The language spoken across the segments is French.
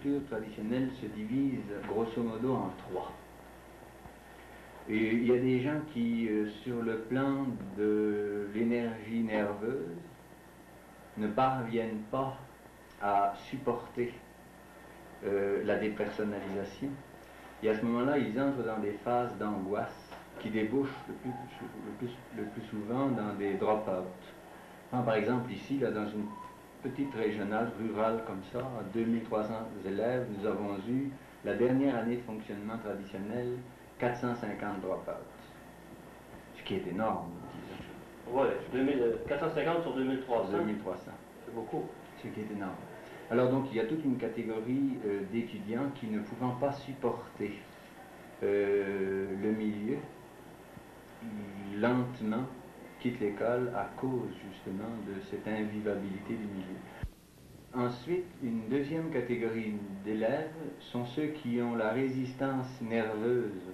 structure traditionnelle se divise grosso modo en trois. Et il y a des gens qui, sur le plan de l'énergie nerveuse, ne parviennent pas à supporter la dépersonnalisation. Et à ce moment-là, ils entrent dans des phases d'angoisse qui débouchent le plus souvent dans des drop-out. Par exemple, ici, là, dans une petite régionale rurale comme ça, à 2300 élèves, nous avons eu, la dernière année de fonctionnement traditionnel, 450 drop-out. Ce qui est énorme, disons. Oui, 450 sur 2300. 2300. C'est beaucoup. Ce qui est énorme. Alors donc, il y a toute une catégorie d'étudiants qui, ne pouvant pas supporter le milieu, lentement quittent l'école à cause justement de cette invivabilité du milieu. Ensuite, une deuxième catégorie d'élèves sont ceux qui ont la résistance nerveuse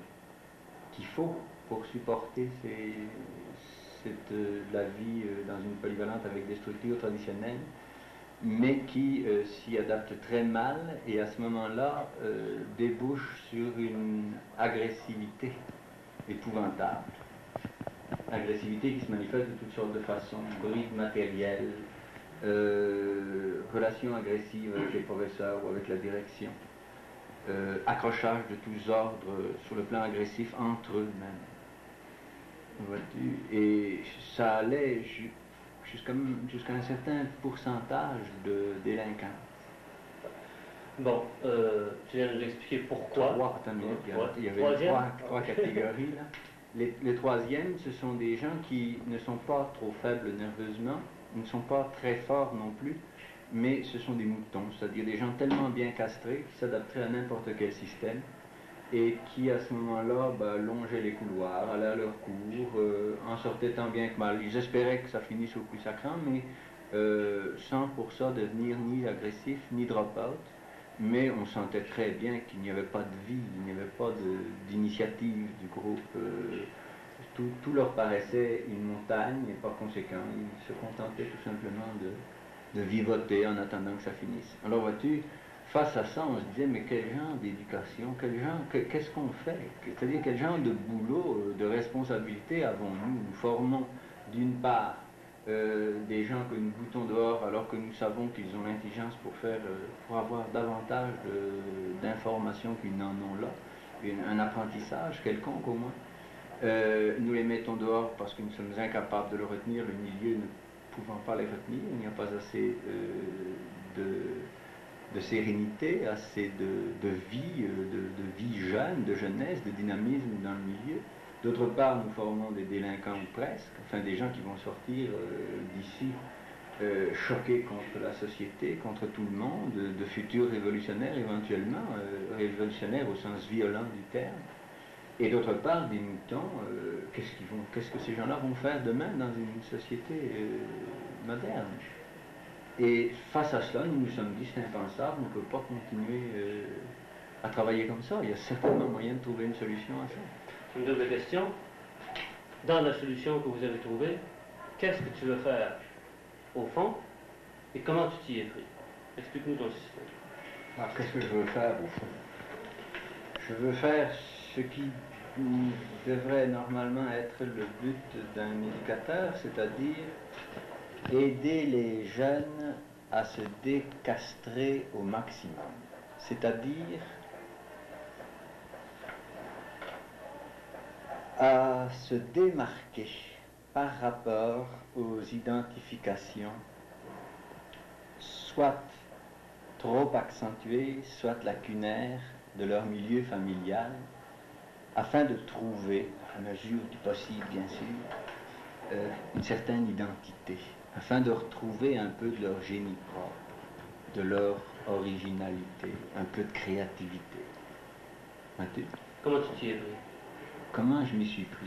qu'il faut pour supporter la vie dans une polyvalente avec des structures traditionnelles, mais qui s'y adaptent très mal et à ce moment-là débouchent sur une agressivité épouvantable. Agressivité qui se manifeste de toutes sortes de façons, brise matérielle, relations agressives avec les professeurs ou avec la direction, accrochage de tous ordres sur le plan agressif entre eux-mêmes. Et ça allait jusqu'à un certain pourcentage de délinquance. Bon, tu viens de nous expliquer pourquoi. Il y avait trois catégories là. Les troisièmes, ce sont des gens qui ne sont pas trop faibles nerveusement, ne sont pas très forts non plus, mais ce sont des moutons, c'est-à-dire des gens tellement bien castrés qui s'adapteraient à n'importe quel système et qui à ce moment-là longeaient les couloirs, allaient à leur cours, en sortaient tant bien que mal. Ils espéraient que ça finisse au plus sacrant, mais sans pour ça devenir ni agressif ni drop-out. Mais on sentait très bien qu'il n'y avait pas de vie, il n'y avait pas d'initiative du groupe. Tout leur paraissait une montagne et par conséquent, ils se contentaient tout simplement de vivoter en attendant que ça finisse. Alors vois-tu, face à ça, on se disait, mais quel genre d'éducation, qu'est-ce qu'on fait? C'est-à-dire quel genre de boulot, de responsabilité avons-nous? Nous formons d'une part des gens que nous boutons dehors alors que nous savons qu'ils ont l'intelligence pour avoir davantage d'informations qu'ils n'en ont là, un apprentissage quelconque au moins. Nous les mettons dehors parce que nous sommes incapables de le retenir, le milieu ne pouvant pas les retenir, il n'y a pas assez de sérénité, assez de vie jeune, de jeunesse, de dynamisme dans le milieu. D'autre part, nous formons des délinquants ou presque, enfin des gens qui vont sortir d'ici choqués contre la société, contre tout le monde, de futurs révolutionnaires éventuellement, révolutionnaires au sens violent du terme. Et d'autre part, des moutons, qu'est-ce que ces gens-là vont faire demain dans une société moderne? Et face à cela, nous nous sommes dit, c'est impensable, on ne peut pas continuer à travailler comme ça. Il y a certainement moyen de trouver une solution à ça. Une double question. Dans la solution que vous avez trouvée, qu'est-ce que tu veux faire au fond et comment tu t'y es pris? Explique-nous ton système. Alors, qu'est-ce que je veux faire au fond? Je veux faire ce qui devrait normalement être le but d'un éducateur, c'est-à-dire aider les jeunes à se décastrer au maximum. C'est-à-dire à se démarquer par rapport aux identifications, soit trop accentuées, soit lacunaires de leur milieu familial, afin de trouver, à mesure du possible bien sûr, une certaine identité, afin de retrouver un peu de leur génie propre, de leur originalité, un peu de créativité. Comment tu t'y es pris? Comment je m'y suis pris?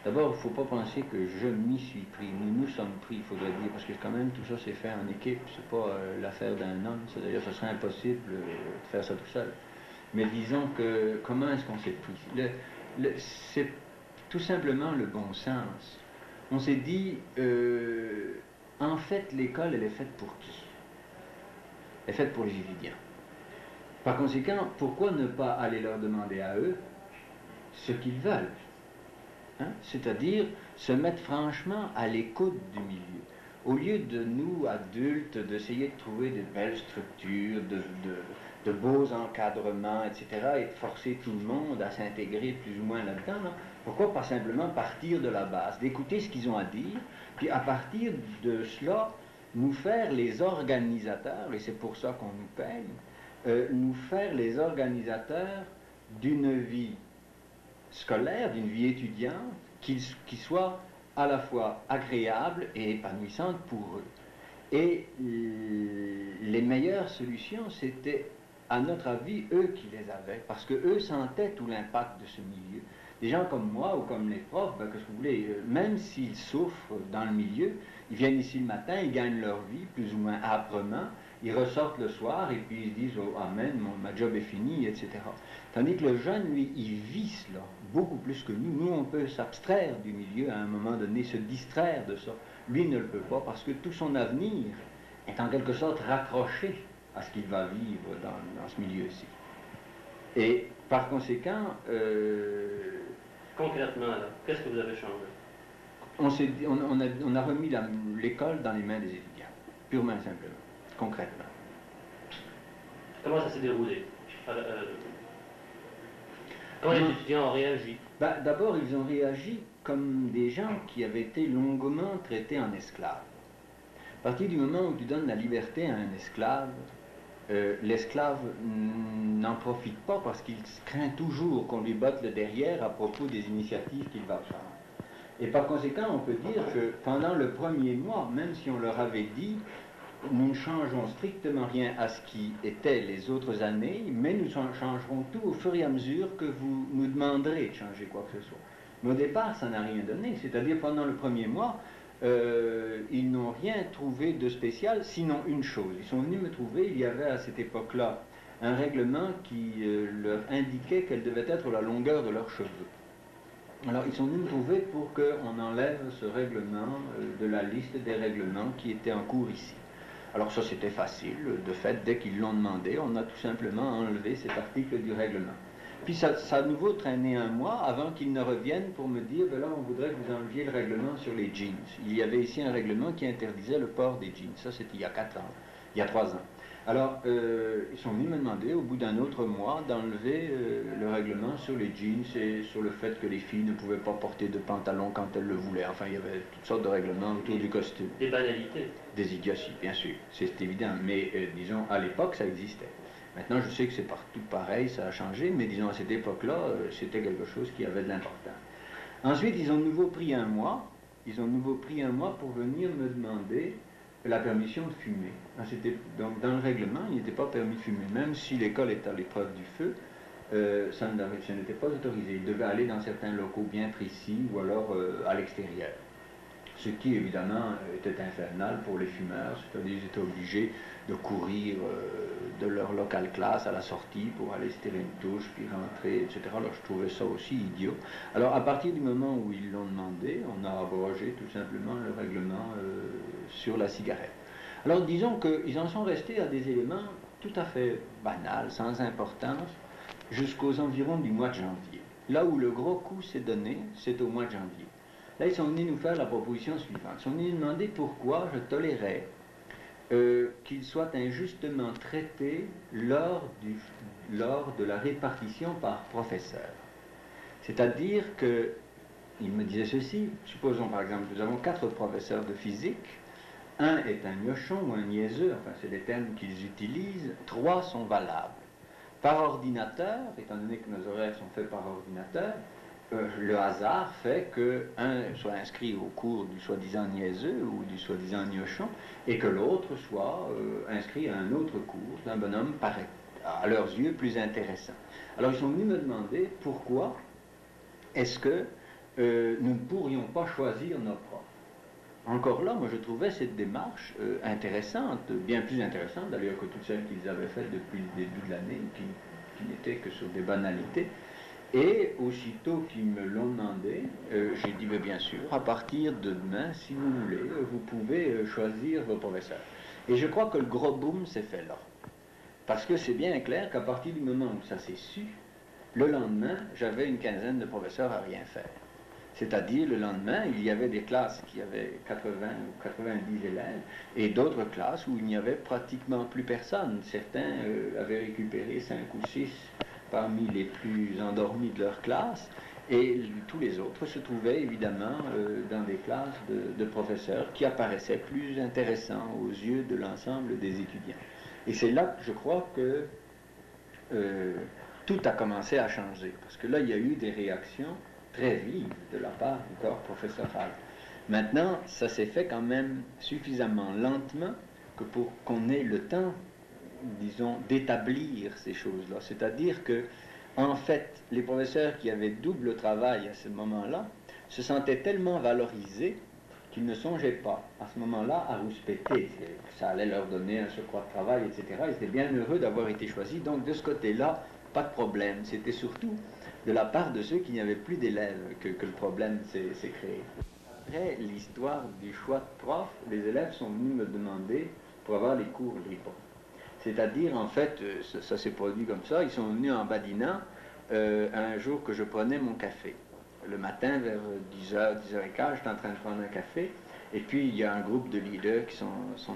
D'abord, il ne faut pas penser que je m'y suis pris. Nous sommes pris, il faudrait dire, parce que quand même tout ça c'est fait en équipe, c'est pas l'affaire d'un homme. D'ailleurs, ce serait impossible de faire ça tout seul. Mais disons que, comment est-ce qu'on s'est pris? C'est tout simplement le bon sens. On s'est dit, en fait, l'école, elle est faite pour qui? Elle est faite pour les étudiants. Par conséquent, pourquoi ne pas aller leur demander à eux ce qu'ils veulent, hein? C'est-à-dire se mettre franchement à l'écoute du milieu. Au lieu de nous, adultes, d'essayer de trouver de belles structures, de beaux encadrements, etc., et de forcer tout le monde à s'intégrer plus ou moins là-dedans, hein, pourquoi pas simplement partir de la base, d'écouter ce qu'ils ont à dire, puis à partir de cela, nous faire les organisateurs, et c'est pour ça qu'on nous paye, nous faire les organisateurs d'une vie scolaire, d'une vie étudiante, qui soit à la fois agréable et épanouissante pour eux. Et les meilleures solutions, c'était, à notre avis, eux qui les avaient, parce que eux sentaient tout l'impact de ce milieu. Des gens comme moi ou comme les profs, ben, qu'est-ce que vous voulez, même s'ils souffrent dans le milieu, ils viennent ici le matin, ils gagnent leur vie, plus ou moins âprement, ils ressortent le soir et puis ils se disent oh, amen, ma job est fini, etc. Tandis que le jeune, lui, il vit cela beaucoup plus que nous. Nous, on peut s'abstraire du milieu à un moment donné, se distraire de ça. Lui ne le peut pas parce que tout son avenir est en quelque sorte raccroché à ce qu'il va vivre dans ce milieu-ci. Et par conséquent... Concrètement, alors, qu'est-ce que vous avez changé? On a remis l'école dans les mains des étudiants, purement et simplement, concrètement. Comment ça s'est déroulé? Comment les étudiants ont réagi? D'abord, ils ont réagi comme des gens qui avaient été longuement traités en esclaves. À partir du moment où tu donnes la liberté à un esclave, l'esclave n'en profite pas parce qu'il craint toujours qu'on lui batte le derrière à propos des initiatives qu'il va prendre. Et par conséquent, on peut dire que pendant le premier mois, même si on leur avait dit nous ne changerons strictement rien à ce qui était les autres années, mais nous changerons tout au fur et à mesure que vous nous demanderez de changer quoi que ce soit. Mais au départ, ça n'a rien donné, c'est-à-dire pendant le premier mois, ils n'ont rien trouvé de spécial, sinon une chose. Ils sont venus me trouver, il y avait à cette époque-là un règlement qui leur indiquait quelle devait être la longueur de leurs cheveux. Alors ils sont venus me trouver pour qu'on enlève ce règlement de la liste des règlements qui étaient en cours ici. Alors ça c'était facile, de fait dès qu'ils l'ont demandé, on a tout simplement enlevé cet article du règlement. Puis ça a à nouveau traîné un mois avant qu'ils ne reviennent pour me dire, ben là on voudrait que vous enleviez le règlement sur les jeans. Il y avait ici un règlement qui interdisait le port des jeans, ça c'était il y a 4 ans, il y a 3 ans. Alors ils sont venus me demander au bout d'un autre mois d'enlever le règlement sur les jeans et sur le fait que les filles ne pouvaient pas porter de pantalon quand elles le voulaient. Enfin il y avait toutes sortes de règlements autour du costume. Des banalités. Des idioties, bien sûr, c'est évident, mais disons à l'époque ça existait. Maintenant, je sais que c'est partout pareil, ça a changé, mais disons à cette époque-là, c'était quelque chose qui avait de l'importance. Ensuite, ils ont de nouveau pris un mois pour venir me demander la permission de fumer. Donc, dans le règlement, il n'était pas permis de fumer, même si l'école est à l'épreuve du feu, ça n'était pas autorisé. Ils devaient aller dans certains locaux bien précis ou alors à l'extérieur. Ce qui, évidemment, était infernal pour les fumeurs, c'est-à-dire qu'ils étaient obligés de courir de leur local classe à la sortie pour aller se tirer une touche, puis rentrer, etc. Alors je trouvais ça aussi idiot. Alors à partir du moment où ils l'ont demandé, on a abrogé tout simplement le règlement sur la cigarette. Alors disons qu'ils en sont restés à des éléments tout à fait banals, sans importance, jusqu'aux environs du mois de janvier. Là où le gros coup s'est donné, c'est au mois de janvier. Là, ils sont venus nous faire la proposition suivante. Ils sont venus nous demander pourquoi je tolérais qu'ils soient injustement traités lors de la répartition par professeur. C'est-à-dire que, ils me disaient ceci, supposons par exemple, nous avons 4 professeurs de physique, un est un gnochon ou un niaiseux, enfin c'est les termes qu'ils utilisent, 3 sont valables. Par ordinateur, étant donné que nos horaires sont faits par ordinateur, le hasard fait qu'un soit inscrit au cours du soi-disant niaiseux ou du soi-disant gnochon et que l'autre soit inscrit à un autre cours d'un bonhomme pareil, à leurs yeux plus intéressant. Alors ils sont venus me demander pourquoi est-ce que nous ne pourrions pas choisir nos profs. Encore là, moi je trouvais cette démarche intéressante, bien plus intéressante d'ailleurs que toutes celles qu'ils avaient faites depuis le début de l'année, qui n'étaient que sur des banalités. Et aussitôt qu'ils me l'ont demandé, j'ai dit, mais bien sûr, à partir de demain, si vous voulez, vous pouvez choisir vos professeurs. Et je crois que le gros boom s'est fait là. Parce que c'est bien clair qu'à partir du moment où ça s'est su, le lendemain, j'avais une quinzaine de professeurs à rien faire. C'est-à-dire, le lendemain, il y avait des classes qui avaient 80 ou 90 élèves, et d'autres classes où il n'y avait pratiquement plus personne. Certains avaient récupéré 5 ou 6 parmi les plus endormis de leur classe, et tous les autres se trouvaient évidemment dans des classes de professeurs qui apparaissaient plus intéressants aux yeux de l'ensemble des étudiants. Et c'est là, je crois, que tout a commencé à changer, parce que là, il y a eu des réactions très vives de la part du corps professoral. Maintenant, ça s'est fait quand même suffisamment lentement que pour qu'on ait le temps, disons, d'établir ces choses-là. C'est-à-dire que, en fait, les professeurs qui avaient double travail à ce moment-là se sentaient tellement valorisés qu'ils ne songeaient pas, à ce moment-là, à rouspéter. Ça allait leur donner un surcroît de travail, etc. Ils étaient bien heureux d'avoir été choisis. Donc, de ce côté-là, pas de problème. C'était surtout de la part de ceux qui n'avaient plus d'élèves que le problème s'est créé. Après l'histoire du choix de prof, les élèves sont venus me demander pour avoir les cours libres. C'est-à-dire, en fait, ça s'est produit comme ça, ils sont venus en badinant un jour que je prenais mon café. Le matin, vers 10h, 10h15, j'étais en train de prendre un café, et puis il y a un groupe de leaders qui sont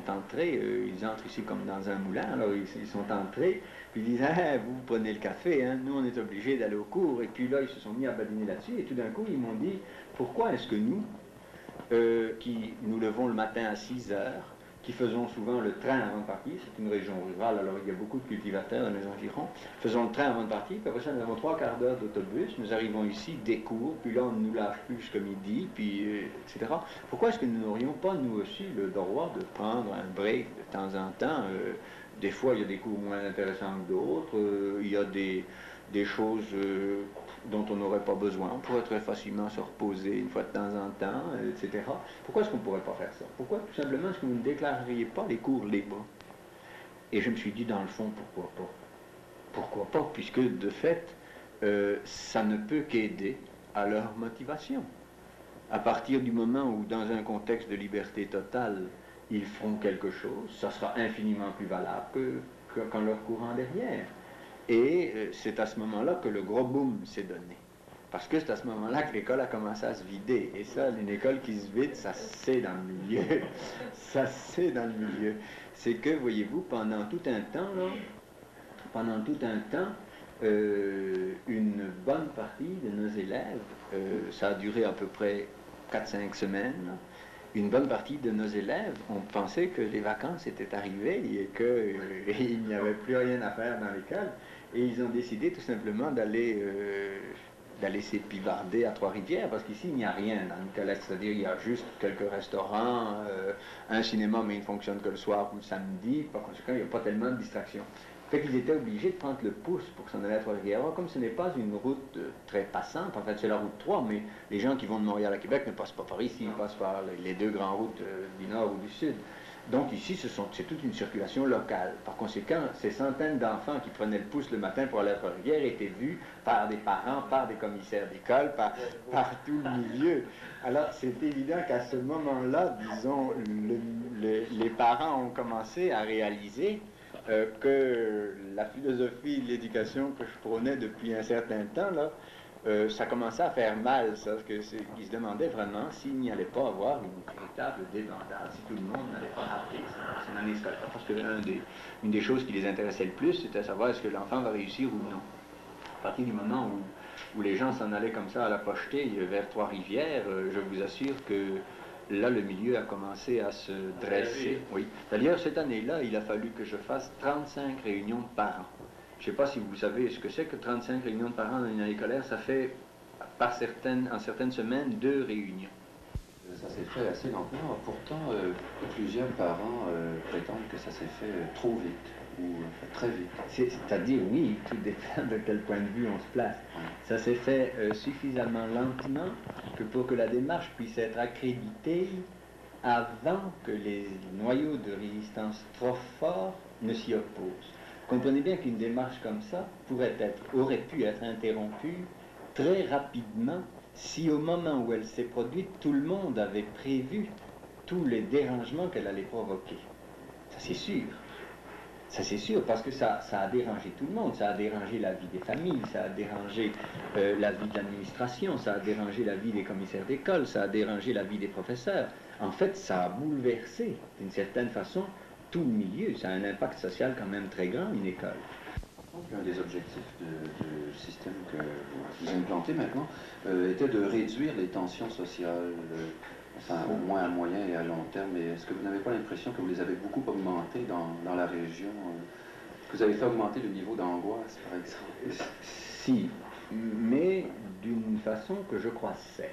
entrés, ils entrent ici comme dans un moulin, alors ils sont entrés, puis ils disent « Ah, vous prenez le café, hein, nous on est obligés d'aller au cours », et puis là ils se sont mis à badiner là-dessus, et tout d'un coup ils m'ont dit « Pourquoi est-ce que nous, qui nous levons le matin à 6h, qui faisons souvent le train avant de partir, c'est une région rurale, alors il y a beaucoup de cultivateurs dans les environs, faisons le train avant de partir, puis après ça nous avons 3/4 d'heure d'autobus, nous arrivons ici, des cours, puis là on ne nous lâche plus jusqu'à midi, puis etc. Pourquoi est-ce que nous n'aurions pas nous aussi le droit de prendre un break de temps en temps? Des fois il y a des cours moins intéressants que d'autres, il y a des choses dont on n'aurait pas besoin. On pourrait très facilement se reposer une fois de temps en temps, etc. Pourquoi est-ce qu'on ne pourrait pas faire ça? Pourquoi tout simplement est-ce que vous ne déclareriez pas les cours libres? Et je me suis dit, dans le fond, pourquoi pas? Pourquoi pas? Puisque, de fait, ça ne peut qu'aider à leur motivation. À partir du moment où, dans un contexte de liberté totale, ils feront quelque chose, ça sera infiniment plus valable qu'en leur courant derrière. Et c'est à ce moment-là que le gros boom s'est donné. Parce que c'est à ce moment-là que l'école a commencé à se vider. Et ça, une école qui se vide, ça c'est dans le milieu. Ça c'est dans le milieu. C'est que, voyez-vous, pendant tout un temps, une bonne partie de nos élèves, ça a duré à peu près 4-5 semaines, une bonne partie de nos élèves ont pensé que les vacances étaient arrivées et qu'il n'y avait plus rien à faire dans l'école. Et ils ont décidé tout simplement d'aller s'épivarder à Trois-Rivières, parce qu'ici, il n'y a rien dans Nicolet. C'est-à-dire, il y a juste quelques restaurants, un cinéma, mais il ne fonctionne que le soir ou le samedi. Par conséquent, il n'y a pas tellement de distractions. Fait qu'ils étaient obligés de prendre le pouce pour s'en aller à Trois-Rivières. Alors, comme ce n'est pas une route très passante, en fait, c'est la route 3, mais les gens qui vont de Montréal à Québec ne passent pas par ici, ils passent par les deux grandes routes du nord ou du sud. Donc ici, c'est toute une circulation locale. Par conséquent, ces centaines d'enfants qui prenaient le pouce le matin pour aller à Trois-Rivières étaient vus par des parents, par des commissaires d'école, par tout le milieu. Alors, c'est évident qu'à ce moment-là, disons, les parents ont commencé à réaliser que la philosophie de l'éducation que je prônais depuis un certain temps, là, ça commençait à faire mal, ça, parce qu'ils se demandaient vraiment s'il n'y allait pas avoir une véritable débandade, si tout le monde n'allait pas rater son année scolaire. Parce que une des choses qui les intéressait le plus, c'était de savoir est-ce que l'enfant va réussir ou non. À partir du moment où les gens s'en allaient comme ça à la pochetée vers Trois-Rivières, je vous assure que là, le milieu a commencé à se dresser. Oui. D'ailleurs, cette année-là, il a fallu que je fasse 35 réunions de parents. Je ne sais pas si vous savez ce que c'est que 35 réunions de parents dans une année scolaire. Ça fait, en certaines semaines, 2 réunions. Ça s'est fait assez lentement. Pourtant, plusieurs parents prétendent que ça s'est fait trop vite ou très vite. C'est-à-dire, oui, tout dépend de quel point de vue on se place. Ça s'est fait suffisamment lentement que pour que la démarche puisse être accréditée avant que les noyaux de résistance trop forts ne s'y opposent. Comprenez bien qu'une démarche comme ça aurait pu être interrompue très rapidement si au moment où elle s'est produite, tout le monde avait prévu tous les dérangements qu'elle allait provoquer. Ça c'est sûr. Ça c'est sûr, parce que ça a dérangé tout le monde, ça a dérangé la vie des familles, ça a dérangé la vie de l'administration, ça a dérangé la vie des commissaires d'école, ça a dérangé la vie des professeurs. En fait, ça a bouleversé, d'une certaine façon, tout le milieu. Ça a un impact social quand même très grand, une école. Un des objectifs du système que vous implantez maintenant était de réduire les tensions sociales, enfin au moins à moyen et à long terme. Mais est-ce que vous n'avez pas l'impression que vous les avez beaucoup augmentées dans la région, que vous avez fait augmenter le niveau d'angoisse, par exemple? Si, mais d'une façon que je crois saine.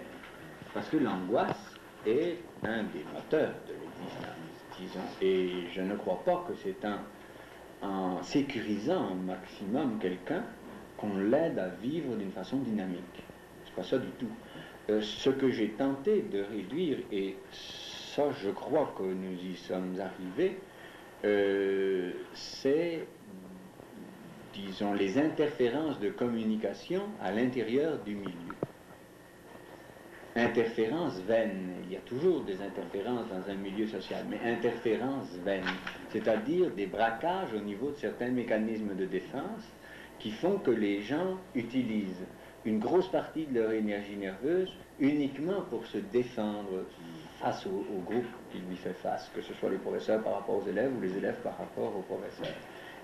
Parce que l'angoisse est un des moteurs de l'existence, disons. Et je ne crois pas que c'est en sécurisant au maximum quelqu'un qu'on l'aide à vivre d'une façon dynamique. C'est pas ça du tout. Ce que j'ai tenté de réduire, et ça je crois que nous y sommes arrivés, c'est, disons, les interférences de communication à l'intérieur du milieu. Interférences vaines, il y a toujours des interférences dans un milieu social, mais interférences vaines, c'est-à-dire des braquages au niveau de certains mécanismes de défense qui font que les gens utilisent une grosse partie de leur énergie nerveuse uniquement pour se défendre face au groupe qui lui fait face, que ce soit les professeurs par rapport aux élèves ou les élèves par rapport aux professeurs.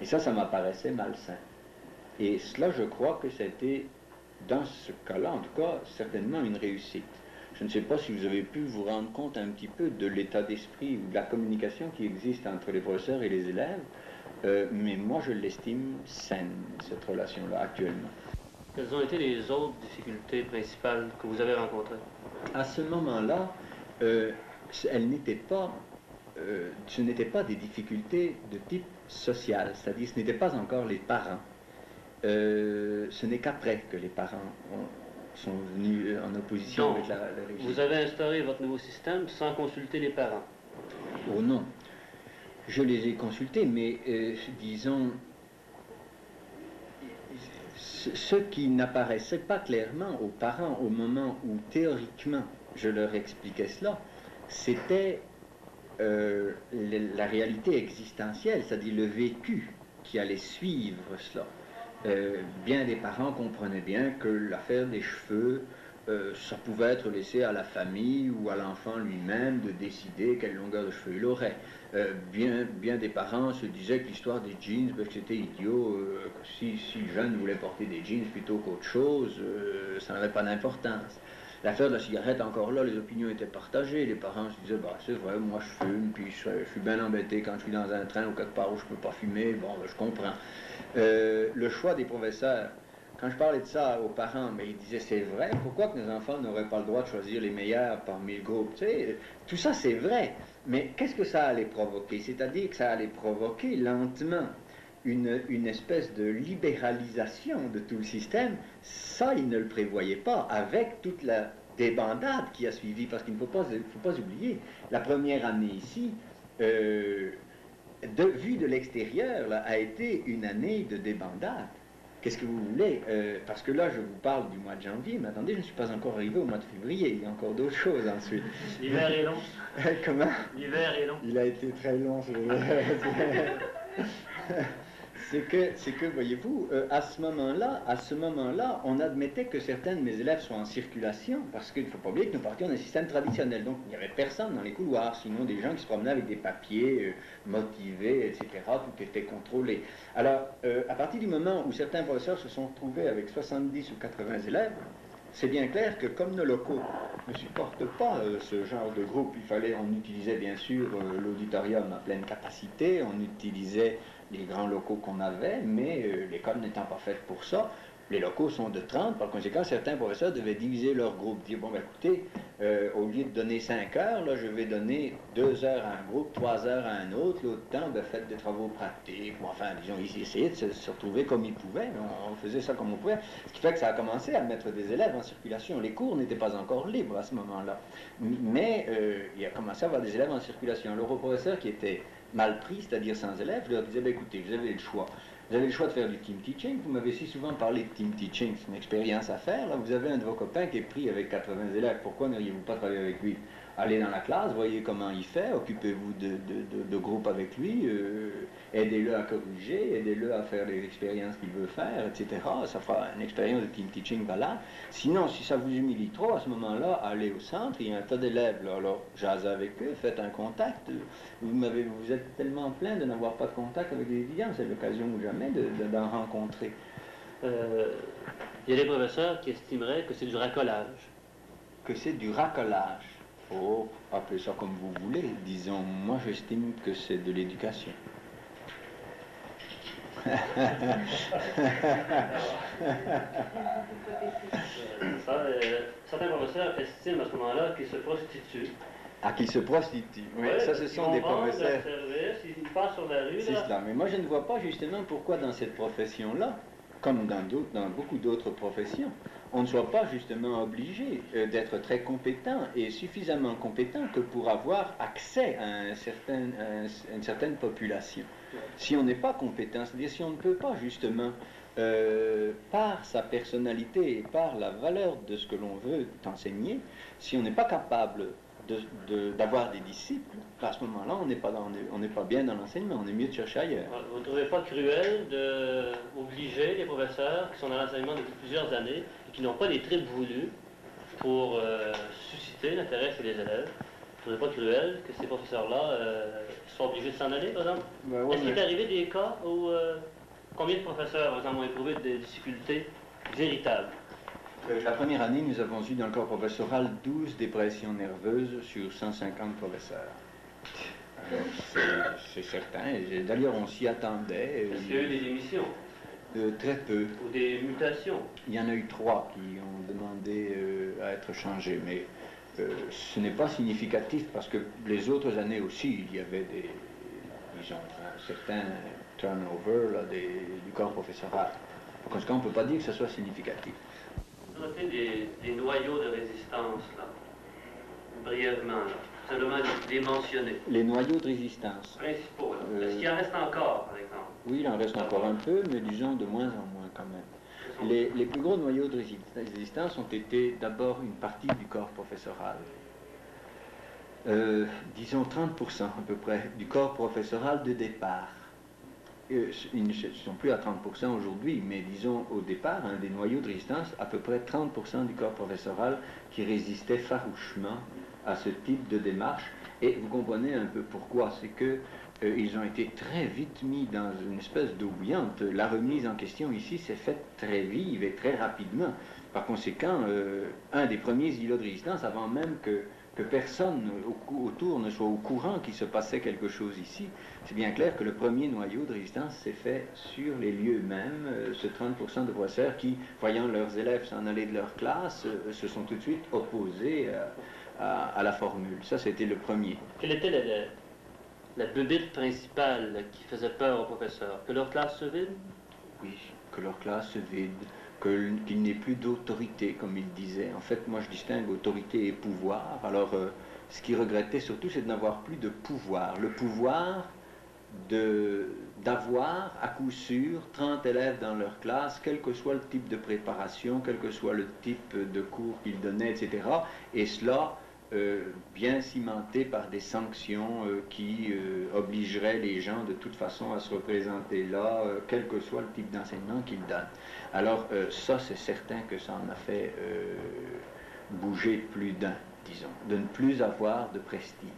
Et ça m'apparaissait malsain. Et cela, je crois que c'était, dans ce cas-là, en tout cas, certainement une réussite. Je ne sais pas si vous avez pu vous rendre compte un petit peu de l'état d'esprit ou de la communication qui existe entre les professeurs et les élèves, mais moi je l'estime saine, cette relation-là, actuellement. Quelles ont été les autres difficultés principales que vous avez rencontrées? À ce moment-là, ce n'étaient pas des difficultés de type social, c'est-à-dire ce n'étaient pas encore les parents. Ce n'est qu'après que les parents sont venus en opposition avec la régime. Vous avez instauré votre nouveau système sans consulter les parents? Oh non, je les ai consultés, mais disons, ce qui n'apparaissait pas clairement aux parents au moment où théoriquement je leur expliquais cela, c'était la réalité existentielle, c'est-à-dire le vécu qui allait suivre cela. Bien des parents comprenaient bien que l'affaire des cheveux, ça pouvait être laissé à la famille ou à l'enfant lui-même de décider quelle longueur de cheveux il aurait. Bien des parents se disaient que l'histoire des jeans, que c'était idiot, que si le jeune voulait porter des jeans plutôt qu'autre chose, ça n'avait pas d'importance. L'affaire de la cigarette, encore là, les opinions étaient partagées. Les parents se disaient, bah, c'est vrai, moi je fume, puis je suis bien embêté quand je suis dans un train ou quelque part où je ne peux pas fumer, bon, ben, je comprends. Le choix des professeurs, quand je parlais de ça aux parents, mais ils disaient, c'est vrai, pourquoi que nos enfants n'auraient pas le droit de choisir les meilleurs parmi le groupe? Tu sais, tout ça c'est vrai, mais qu'est-ce que ça allait provoquer? C'est-à-dire que ça allait provoquer lentement une espèce de libéralisation de tout le système. Ça, ils ne le prévoyaient pas, avec toute la débandade qui a suivi, parce qu'il ne faut pas oublier, la première année ici, vue de l'extérieur, a été une année de débandade. Qu'est-ce que vous voulez? Parce que là, je vous parle du mois de janvier, mais attendez, je ne suis pas encore arrivé au mois de février, il y a encore d'autres choses ensuite. L'hiver est long. Comment? L'hiver est long. Il a été très long, c'est que, voyez-vous, à ce moment-là, on admettait que certains de mes élèves soient en circulation, parce qu'il ne faut pas oublier que nous partions d'un système traditionnel, donc il n'y avait personne dans les couloirs, sinon des gens qui se promenaient avec des papiers motivés, etc., tout était contrôlé. Alors, à partir du moment où certains professeurs se sont retrouvés avec 70 ou 80 élèves, c'est bien clair que comme nos locaux ne supportent pas ce genre de groupe, on utilisait bien sûr l'auditorium à pleine capacité, on utilisait les grands locaux qu'on avait, mais l'école n'étant pas faite pour ça, les locaux sont de 30, par conséquent, certains professeurs devaient diviser leur groupe, dire, bon, ben, écoutez, au lieu de donner 5 heures, là, je vais donner 2 heures à un groupe, 3 heures à un autre, l'autre temps, ben, faites des travaux pratiques, bon, enfin, disons, ils essayaient de se retrouver comme ils pouvaient, on faisait ça comme on pouvait, ce qui fait que ça a commencé à mettre des élèves en circulation. Les cours n'étaient pas encore libres à ce moment-là, mais il a commencé à avoir des élèves en circulation. Alors, au professeur qui était mal pris, c'est-à-dire sans élèves, je leur disais, ben, écoutez, vous avez le choix. Vous avez le choix de faire du team teaching. Vous m'avez si souvent parlé de team teaching, c'est une expérience à faire. Là, vous avez un de vos copains qui est pris avec 80 élèves. Pourquoi n'iriez-vous pas travailler avec lui? allez dans la classe, voyez comment il fait, occupez-vous de groupe avec lui, aidez-le à corriger, aidez-le à faire les expériences qu'il veut faire, etc. Ça fera une expérience de team teaching valable. Sinon, si ça vous humilie trop, à ce moment-là, allez au centre, il y a un tas d'élèves, alors jasez avec eux, faites un contact. Vous êtes tellement plein de n'avoir pas de contact avec les étudiants, c'est l'occasion ou jamais d'en rencontrer. Il y a des professeurs qui estimeraient que c'est du racolage. Que c'est du racolage. Oh, appelez ça comme vous voulez. Disons, moi j'estime que c'est de l'éducation. Certains professeurs estiment à ce moment-là qu'ils se prostituent. Ah, qu'ils se prostituent. Oui, ouais, ça ce sont des professeurs. Ils passent sur la rue. C'est cela. Mais moi je ne vois pas justement pourquoi dans cette profession-là, comme dans beaucoup d'autres professions, on ne soit pas justement obligé d'être très compétent et suffisamment compétent que pour avoir accès à une certaine population. Si on n'est pas compétent, c'est-à-dire si on ne peut pas justement, par sa personnalité et par la valeur de ce que l'on veut enseigner, si on n'est pas capable d'avoir des disciples, à ce moment-là, on n'est pas bien dans l'enseignement, on est mieux de chercher ailleurs. Vous ne trouvez pas cruel d'obliger les professeurs qui sont dans l'enseignement depuis plusieurs années et qui n'ont pas les tripes voulues pour susciter l'intérêt chez les élèves? Vous ne trouvez pas cruel que ces professeurs-là soient obligés de s'en aller, par exemple? Ben ouais, est-ce qu'il est arrivé des cas où combien de professeurs, par exemple, ont éprouvé des difficultés véritables? La première année, nous avons eu dans le corps professoral 12 dépressions nerveuses sur 150 professeurs. C'est certain. D'ailleurs, on s'y attendait. Est-ce qu'il y a eu des démissions? Très peu. Ou des mutations? Il y en a eu 3 qui ont demandé à être changés, mais ce n'est pas significatif parce que les autres années aussi, il y avait disons, un certain turnover là, du corps professoral. Par conséquent, on ne peut pas dire que ce soit significatif. Notez des noyaux de résistance, là, brièvement, là. Simplement les mentionner. Les noyaux de résistance. Principaux, là. Est-ce qu'il en reste encore, par exemple? Oui, il en reste encore un peu, mais disons de moins en moins quand même. Les plus gros noyaux de résistance ont été d'abord une partie du corps professoral. Disons 30% à peu près du corps professoral de départ. Ils ne sont plus à 30% aujourd'hui, mais disons au départ, des noyaux de résistance, à peu près 30% du corps professoral qui résistait farouchement à ce type de démarche. Et vous comprenez un peu pourquoi, c'est que ils ont été très vite mis dans une espèce d'eau bouillante. La remise en question ici s'est faite très vive et très rapidement. Par conséquent, un des premiers îlots de résistance, avant même que personne autour ne soit au courant qu'il se passait quelque chose ici, c'est bien clair que le premier noyau de résistance s'est fait sur les lieux mêmes, ce 30% de professeurs qui, voyant leurs élèves s'en aller de leur classe, se sont tout de suite opposés à la formule. Ça, c'était le premier. Quelle était la bébite principale qui faisait peur aux professeurs? Que leur classe se vide? Oui, que leur classe se vide. Qu'il n'y ait plus d'autorité, comme il disait. En fait, moi je distingue autorité et pouvoir. Alors, ce qu'il regrettait surtout, c'est de n'avoir plus de pouvoir. Le pouvoir d'avoir, à coup sûr, 30 élèves dans leur classe, quel que soit le type de préparation, quel que soit le type de cours qu'ils donnaient, etc. Et cela, bien cimenté par des sanctions qui obligeraient les gens de toute façon à se représenter là, quel que soit le type d'enseignement qu'ils donnent. Alors ça, c'est certain que ça en a fait bouger plus d'un, disons, de ne plus avoir de prestige,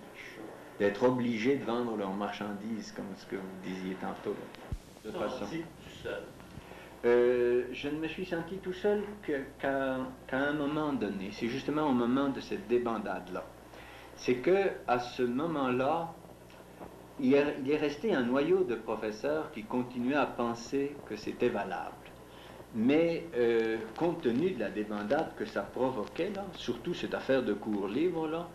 d'être obligés de vendre leurs marchandises, comme ce que vous disiez tantôt, de façon... je ne me suis senti tout seul qu'à un moment donné. C'est justement au moment de cette débandade-là. C'est que à ce moment-là, il est resté un noyau de professeurs qui continuaient à penser que c'était valable. Mais compte tenu de la débandade que ça provoquait, là, surtout cette affaire de cours libres, là,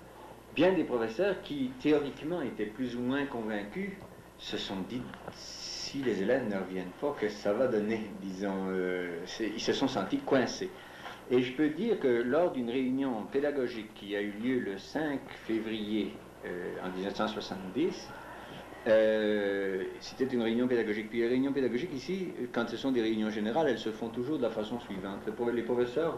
bien des professeurs qui théoriquement étaient plus ou moins convaincus se sont dit, si les élèves ne reviennent pas, que ça va donner, disons, ils se sont sentis coincés. Et je peux dire que lors d'une réunion pédagogique qui a eu lieu le 5 février en 1970, c'était une réunion pédagogique. Puis les réunions pédagogiques ici, quand ce sont des réunions générales, elles se font toujours de la façon suivante. Les professeurs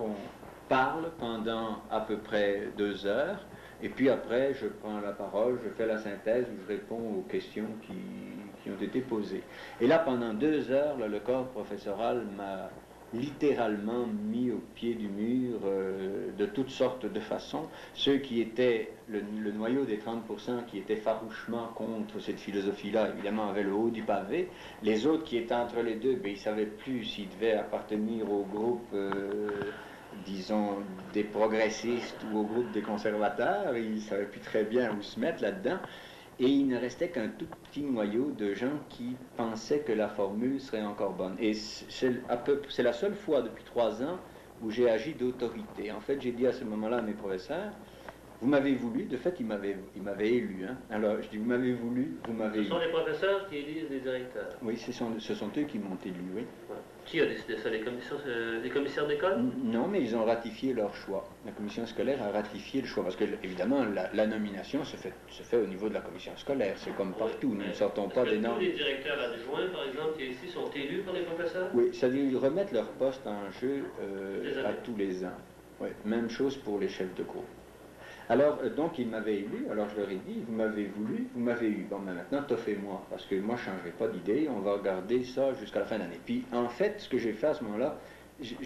parlent pendant à peu près 2 heures, Et puis après, je prends la parole, je fais la synthèse, où je réponds aux questions qui ont été posées. Et là, pendant 2 heures, là, le corps professoral m'a littéralement mis au pied du mur de toutes sortes de façons. Ceux qui étaient, le noyau des 30% qui étaient farouchement contre cette philosophie-là, évidemment, avaient le haut du pavé. Les autres qui étaient entre les deux, ben, ils ne savaient plus s'ils devaient appartenir au groupe, disons, des progressistes ou au groupe des conservateurs. Ils ne savaient plus très bien où se mettre là-dedans. Et il ne restait qu'un tout petit noyau de gens qui pensaient que la formule serait encore bonne. Et c'est la seule fois depuis 3 ans où j'ai agi d'autorité. En fait, j'ai dit à ce moment-là à mes professeurs, vous m'avez voulu, de fait, ils m'avaient élu. Hein. Alors, je dis, vous m'avez voulu, vous m'avez élu. Ce sont les professeurs qui élisent les directeurs. Oui, ce sont eux qui m'ont élu, oui. Ouais. Qui a décidé ça, les commissaires d'école? Non, mais ils ont ratifié leur choix. La commission scolaire a ratifié le choix, parce que, évidemment, la nomination se fait au niveau de la commission scolaire. C'est comme partout, nous ne sortons pas des normes. Tous les directeurs adjoints, par exemple, qui ici sont élus par les professeurs? Oui, c'est-à-dire qu'ils remettent leur poste en jeu à tous les ans. Oui, même chose pour les chefs de groupe. Alors, donc, ils m'avaient élu, alors je leur ai dit, vous m'avez voulu, vous m'avez eu. Bon, mais maintenant, toffez-moi, parce que moi, je ne changerai pas d'idée, on va regarder ça jusqu'à la fin d'année. Puis, en fait, ce que j'ai fait à ce moment-là, j'ai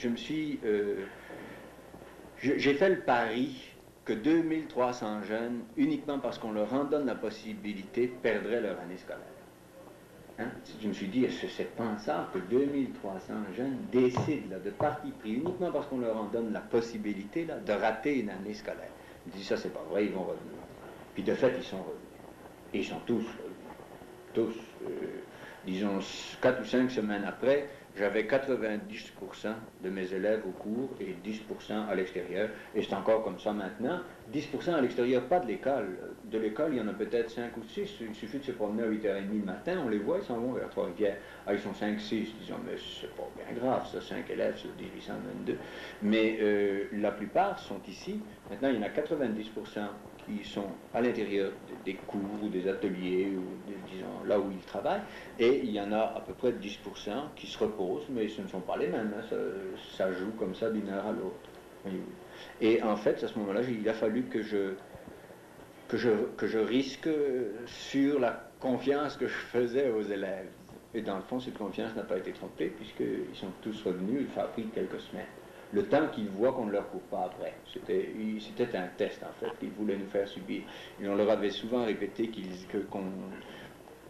fait le pari que 2300 jeunes, uniquement parce qu'on leur en donne la possibilité, perdraient leur année scolaire. Hein? Je me suis dit, est-ce que c'est pensable que 2300 jeunes décident là, de parti pris, uniquement parce qu'on leur en donne la possibilité là, de rater une année scolaire? Je dis, ça c'est pas vrai, ils vont revenir. Puis de fait, ils sont revenus. Et ils sont tous revenus. Tous. Disons, 4 ou 5 semaines après, j'avais 90% de mes élèves au cours et 10% à l'extérieur. Et c'est encore comme ça maintenant. 10% à l'extérieur, pas de l'école. De l'école, il y en a peut-être 5 ou 6. Il suffit de se promener à 8h30 le matin, on les voit, ils s'en vont vers Trois-Rivières. Ah, ils sont 5, 6, disons, mais c'est pas bien grave, ça, 5 élèves sur 1822. Mais la plupart sont ici. Maintenant, il y en a 90% qui sont à l'intérieur des cours ou des ateliers, ou disons là où ils travaillent, et il y en a à peu près 10% qui se reposent, mais ce ne sont pas les mêmes, hein, ça joue comme ça d'une heure à l'autre. Et en fait, à ce moment-là, il a fallu que je risque sur la confiance que je faisais aux élèves. Et dans le fond, cette confiance n'a pas été trompée, puisqu'ils sont tous revenus, ça a pris quelques semaines. Le temps qu'ils voient qu'on ne leur court pas après. C'était un test, en fait, qu'ils voulaient nous faire subir. Et on leur avait souvent répété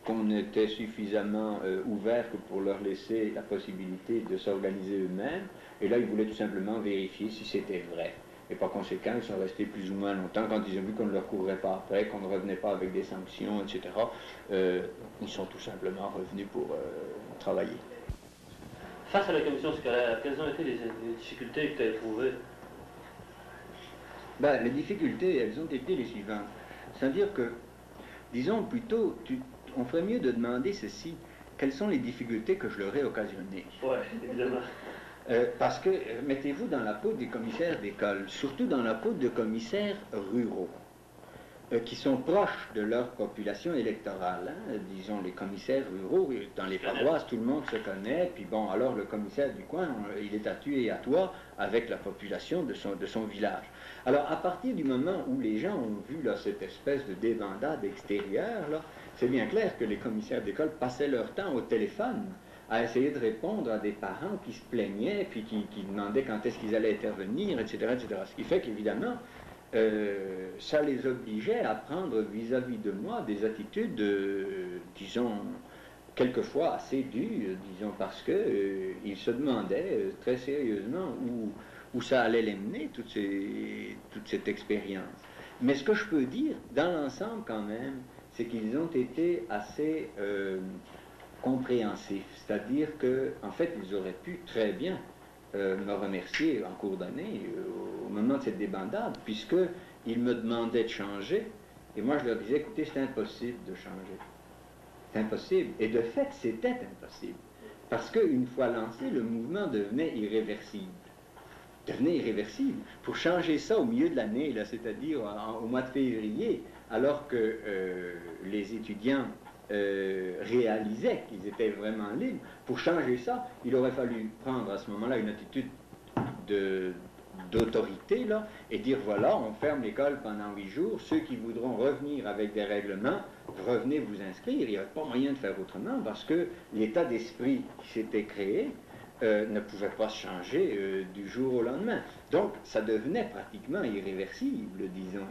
qu'on était suffisamment ouvert que pour leur laisser la possibilité de s'organiser eux-mêmes. Et là, ils voulaient tout simplement vérifier si c'était vrai. Et par conséquent, ils sont restés plus ou moins longtemps. Quand ils ont vu qu'on ne leur courait pas après, qu'on ne revenait pas avec des sanctions, etc., ils sont tout simplement revenus pour travailler. Face à la commission scolaire, quelles ont été les difficultés que tu as éprouvées? Ben, les difficultés, elles ont été les suivantes. C'est-à-dire que, disons plutôt, on ferait mieux de demander ceci. Quelles sont les difficultés que je leur ai occasionnées? Oui, évidemment. Parce que, mettez-vous dans la peau des commissaires d'école, surtout dans la peau de commissaires ruraux, qui sont proches de leur population électorale. Hein, disons, les commissaires ruraux, dans les paroisses, tout le monde se connaît, puis bon, alors le commissaire du coin, il est à tu et à toi avec la population de son village. Alors, à partir du moment où les gens ont vu là, cette espèce de débandade extérieure, là, c'est bien clair que les commissaires d'école passaient leur temps au téléphone à essayer de répondre à des parents qui se plaignaient, puis qui demandaient quand est-ce qu'ils allaient intervenir, etc., etc. Ce qui fait qu'évidemment, ça les obligeait à prendre vis-à-vis de moi des attitudes, disons, quelquefois assez dures, disons, parce qu'ils se demandaient très sérieusement où ça allait les mener, toute cette expérience. Mais ce que je peux dire, dans l'ensemble quand même, c'est qu'ils ont été assez compréhensifs. C'est-à-dire qu'en fait, ils auraient pu très bien me remercier en cours d'année, au moment de cette débandade, puisqu'ils me demandaient de changer, et moi je leur disais, écoutez, c'est impossible de changer. C'est impossible. Et de fait, c'était impossible. Parce qu'une fois lancé, le mouvement devenait irréversible. Pour changer ça au milieu de l'année, c'est-à-dire au mois de février, alors que les étudiants réalisaient qu'ils étaient vraiment libres, pour changer ça, il aurait fallu prendre à ce moment-là une attitude de d'autorité, là, et dire voilà, on ferme l'école pendant 8 jours, ceux qui voudront revenir avec des règlements, revenez vous inscrire. Il n'y a pas moyen de faire autrement parce que l'état d'esprit qui s'était créé ne pouvait pas se changer du jour au lendemain. Donc, ça devenait pratiquement irréversible, disons,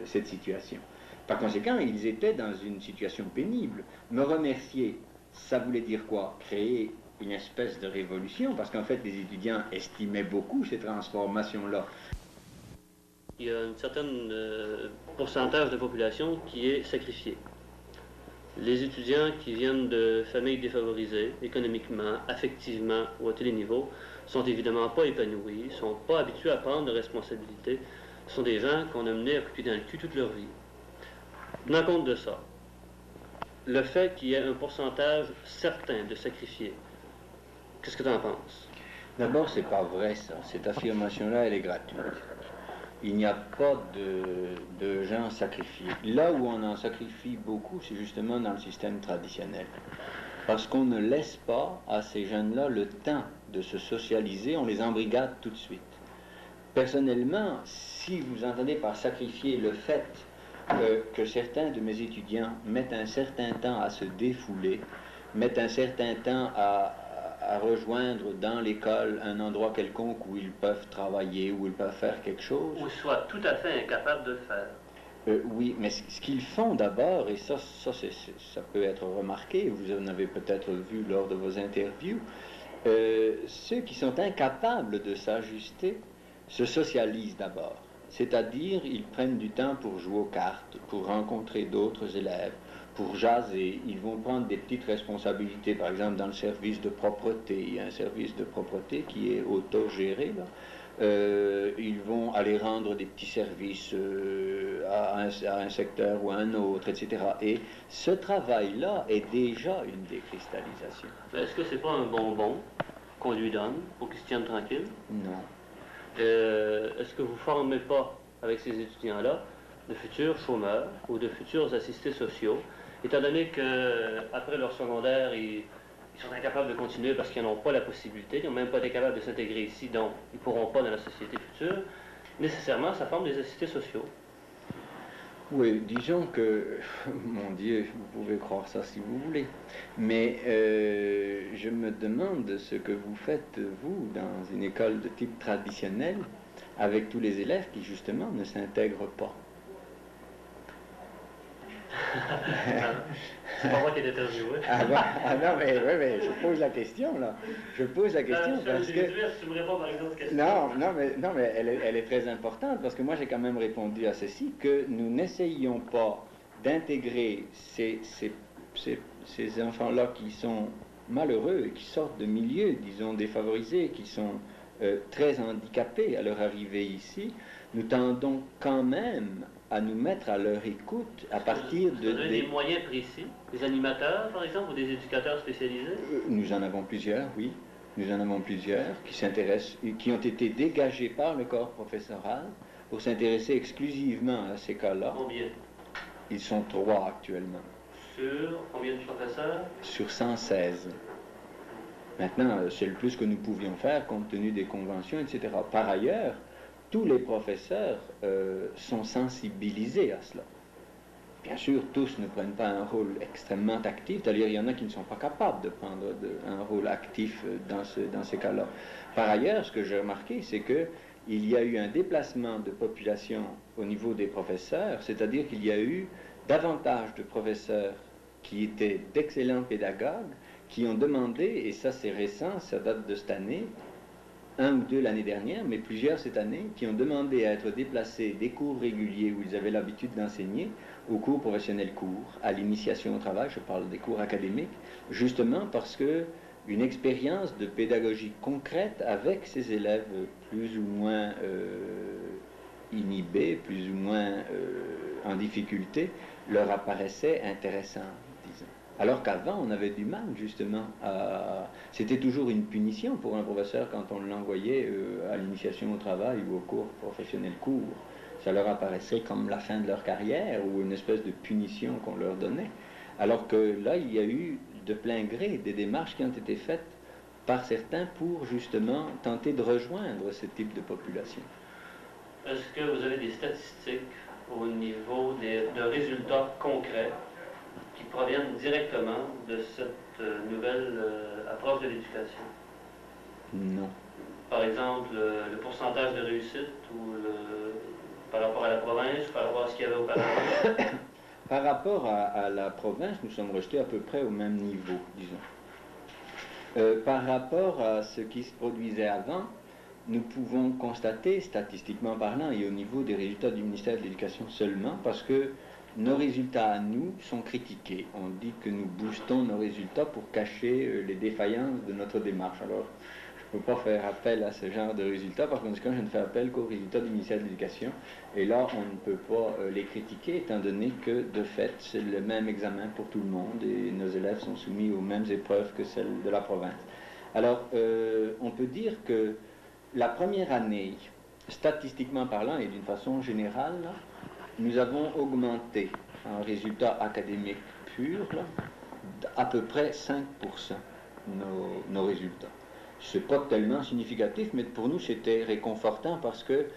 cette situation. Par conséquent, ils étaient dans une situation pénible. Me remercier, ça voulait dire quoi? Créer une espèce de révolution, parce qu'en fait, les étudiants estimaient beaucoup ces transformations-là. Il y a un certain pourcentage de population qui est sacrifié. Les étudiants qui viennent de familles défavorisées, économiquement, affectivement ou à tous les niveaux, sont évidemment pas épanouis, sont pas habitués à prendre de responsabilités. Ce sont des gens qu'on a menés à couper dans le cul toute leur vie. Tenant compte de ça, le fait qu'il y ait un pourcentage certain de sacrifiés, qu'est-ce que tu en penses? D'abord, c'est pas vrai ça. Cette affirmation-là, elle est gratuite. Il n'y a pas de gens sacrifiés. Là où on en sacrifie beaucoup, c'est justement dans le système traditionnel. Parce qu'on ne laisse pas à ces jeunes-là le temps de se socialiser, on les embrigade tout de suite. Personnellement, si vous entendez par sacrifier le fait que certains de mes étudiants mettent un certain temps à se défouler, mettent un certain temps à rejoindre dans l'école un endroit quelconque où ils peuvent travailler, où ils peuvent faire quelque chose. Ou soit tout à fait incapables de le faire. Oui, mais ce qu'ils font d'abord, et ça peut être remarqué, vous en avez peut-être vu lors de vos interviews, ceux qui sont incapables de s'ajuster se socialisent d'abord. C'est-à-dire, ils prennent du temps pour jouer aux cartes, pour rencontrer d'autres élèves, pour jaser. Ils vont prendre des petites responsabilités, par exemple dans le service de propreté. Il y a un service de propreté qui est autogéré, là. Ils vont aller rendre des petits services à un secteur ou à un autre, etc. Et ce travail-là est déjà une décristallisation. Est-ce que c'est pas un bonbon qu'on lui donne pour qu'il se tienne tranquille? Non. Est-ce que vous ne formez pas, avec ces étudiants-là, de futurs chômeurs ou de futurs assistés sociaux, étant donné qu'après leur secondaire, ils sont incapables de continuer parce qu'ils n'ont pas la possibilité, ils n'ont même pas été capables de s'intégrer ici, donc ils ne pourront pas dans la société future, nécessairement, ça forme des assistés sociaux. Oui, disons que, mon Dieu, vous pouvez croire ça si vous voulez, mais je me demande ce que vous faites, vous, dans une école de type traditionnel, avec tous les élèves qui, justement, ne s'intègrent pas. C'est pas moi qui ai interviewé. Non, mais je pose la question, là. Je pose la question parce que... Tu me réponds par exemple cette question. Non, mais elle est très importante parce que moi j'ai quand même répondu à ceci, que nous n'essayons pas d'intégrer ces enfants-là qui sont malheureux et qui sortent de milieux, disons, défavorisés, qui sont très handicapés à leur arrivée ici. Nous tendons quand même à nous mettre à leur écoute à partir de... Vous avez des moyens précis, des animateurs par exemple, ou des éducateurs spécialisés? Nous en avons plusieurs, oui. Nous en avons plusieurs qui s'intéressent, qui ont été dégagés par le corps professoral pour s'intéresser exclusivement à ces cas-là. Combien? Ils sont 3 actuellement. Sur combien de professeurs? Sur 116. Maintenant, c'est le plus que nous pouvions faire compte tenu des conventions, etc. Par ailleurs, tous les professeurs sont sensibilisés à cela. Bien sûr, tous ne prennent pas un rôle extrêmement actif, c'est-à-dire il y en a qui ne sont pas capables de prendre un rôle actif dans ces cas-là. Par ailleurs, ce que j'ai remarqué, c'est qu'il y a eu un déplacement de population au niveau des professeurs, c'est-à-dire qu'il y a eu davantage de professeurs qui étaient d'excellents pédagogues, qui ont demandé, et ça c'est récent, ça date de cette année, 1 ou 2 l'année dernière, mais plusieurs cette année, qui ont demandé à être déplacés des cours réguliers où ils avaient l'habitude d'enseigner, aux cours professionnels courts, à l'initiation au travail, je parle des cours académiques, justement parce que une expérience de pédagogie concrète avec ces élèves plus ou moins inhibés, plus ou moins en difficulté, leur apparaissait intéressante, disons. Alors qu'avant, on avait du mal, justement, à... C'était toujours une punition pour un professeur quand on l'envoyait à l'initiation au travail ou au cours professionnel court. Ça leur apparaissait comme la fin de leur carrière ou une espèce de punition qu'on leur donnait. Alors que là, il y a eu de plein gré des démarches qui ont été faites par certains pour, justement, tenter de rejoindre ce type de population. est-ce que vous avez des statistiques au niveau de résultats concrets qui proviennent directement de cette nouvelle approche de l'éducation? Non. Par exemple, le pourcentage de réussite ou par rapport à la province, par rapport à ce qu'il y avait auparavant? Par rapport à la province, nous sommes rejetés à peu près au même niveau, disons. Par rapport à ce qui se produisait avant, nous pouvons constater, statistiquement parlant, et au niveau des résultats du ministère de l'Éducation seulement, parce que nos résultats à nous sont critiqués. On dit que nous boostons nos résultats pour cacher les défaillances de notre démarche. Alors, je ne peux pas faire appel à ce genre de résultats. Par conséquent, je ne fais appel qu'aux résultats du ministère de l'Éducation. Et là, on ne peut pas les critiquer, étant donné que, de fait, c'est le même examen pour tout le monde et nos élèves sont soumis aux mêmes épreuves que celles de la province. Alors, on peut dire que la première année, statistiquement parlant et d'une façon générale, là, nous avons augmenté en résultats académiques purs à peu près 5% nos résultats. Ce n'est pas tellement significatif, mais pour nous c'était réconfortant parce que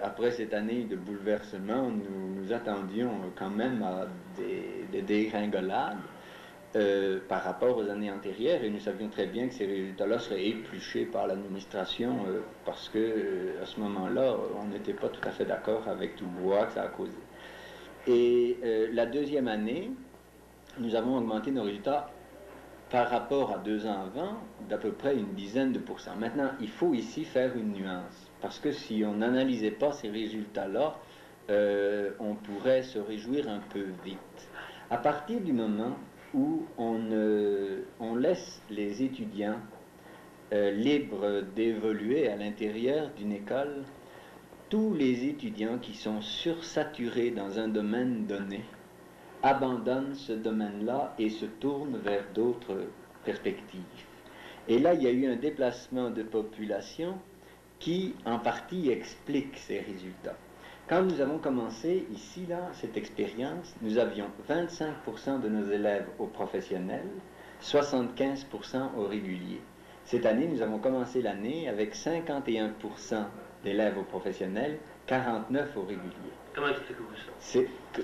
après cette année de bouleversement, nous attendions quand même à des dégringolades par rapport aux années antérieures et nous savions très bien que ces résultats-là seraient épluchés par l'administration parce que à ce moment-là, on n'était pas tout à fait d'accord avec tout le bois que ça a causé. Et la deuxième année, nous avons augmenté nos résultats par rapport à 2 ans avant d'à peu près une dizaine de pourcents. Maintenant, il faut ici faire une nuance parce que si on n'analysait pas ces résultats-là, on pourrait se réjouir un peu vite. À partir du moment où on laisse les étudiants libres d'évoluer à l'intérieur d'une école, tous les étudiants qui sont sursaturés dans un domaine donné abandonnent ce domaine-là et se tournent vers d'autres perspectives. Et là, il y a eu un déplacement de population qui, en partie, explique ces résultats. Quand nous avons commencé ici, là, cette expérience, nous avions 25% de nos élèves au professionnel, 75% au régulier. Cette année, nous avons commencé l'année avec 51% d'élèves au professionnel, 49% au régulier. Comment expliquez-vous ça?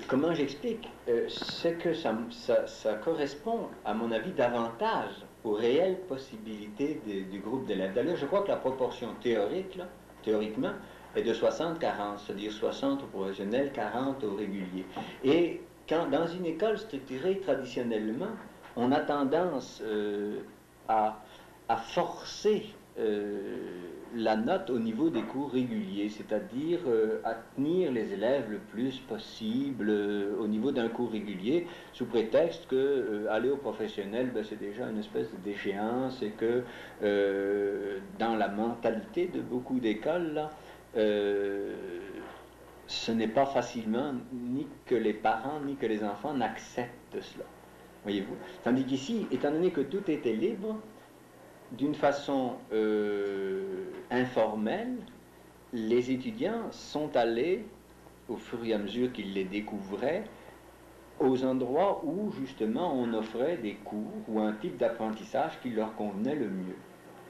Comment j'explique? C'est que ça correspond, à mon avis, davantage aux réelles possibilités du groupe d'élèves. D'ailleurs, je crois que la proportion théoriquement, est de 60-40, c'est-à-dire 60 au professionnel, 40 au régulier. Et dans une école structurée traditionnellement, on a tendance à forcer la note au niveau des cours réguliers, c'est-à-dire à tenir les élèves le plus possible au niveau d'un cours régulier, sous prétexte que aller au professionnel, ben, c'est déjà une espèce de déchéance et que dans la mentalité de beaucoup d'écoles, là, ce n'est pas facilement ni que les parents ni que les enfants n'acceptent cela. Voyez-vous? Tandis qu'ici, étant donné que tout était libre, d'une façon informelle, les étudiants sont allés, au fur et à mesure qu'ils les découvraient, aux endroits où justement on offrait des cours ou un type d'apprentissage qui leur convenait le mieux.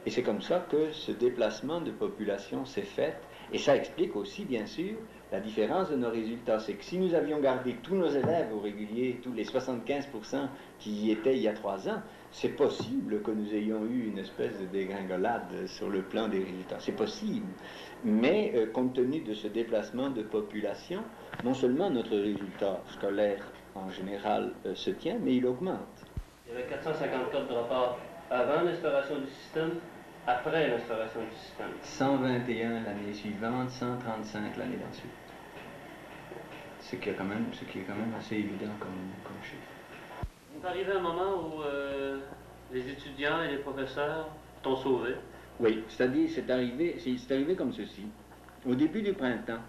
Et c'est comme ça que ce déplacement de population s'est fait. Et ça explique aussi, bien sûr, la différence de nos résultats. C'est que si nous avions gardé tous nos élèves au régulier, tous les 75% qui y étaient il y a 3 ans, c'est possible que nous ayons eu une espèce de dégringolade sur le plan des résultats. C'est possible. Mais compte tenu de ce déplacement de population, non seulement notre résultat scolaire en général se tient, mais il augmente. Il y avait 454 drop-out avant l'instauration du système, après l'instauration du système. 121 l'année suivante, 135 l'année d'ensuite. Ce qui est quand même assez évident comme chiffre. Il est arrivé un moment où les étudiants et les professeurs t'ont sauvé. Oui, c'est-à-dire c'est arrivé comme ceci. Au début du printemps,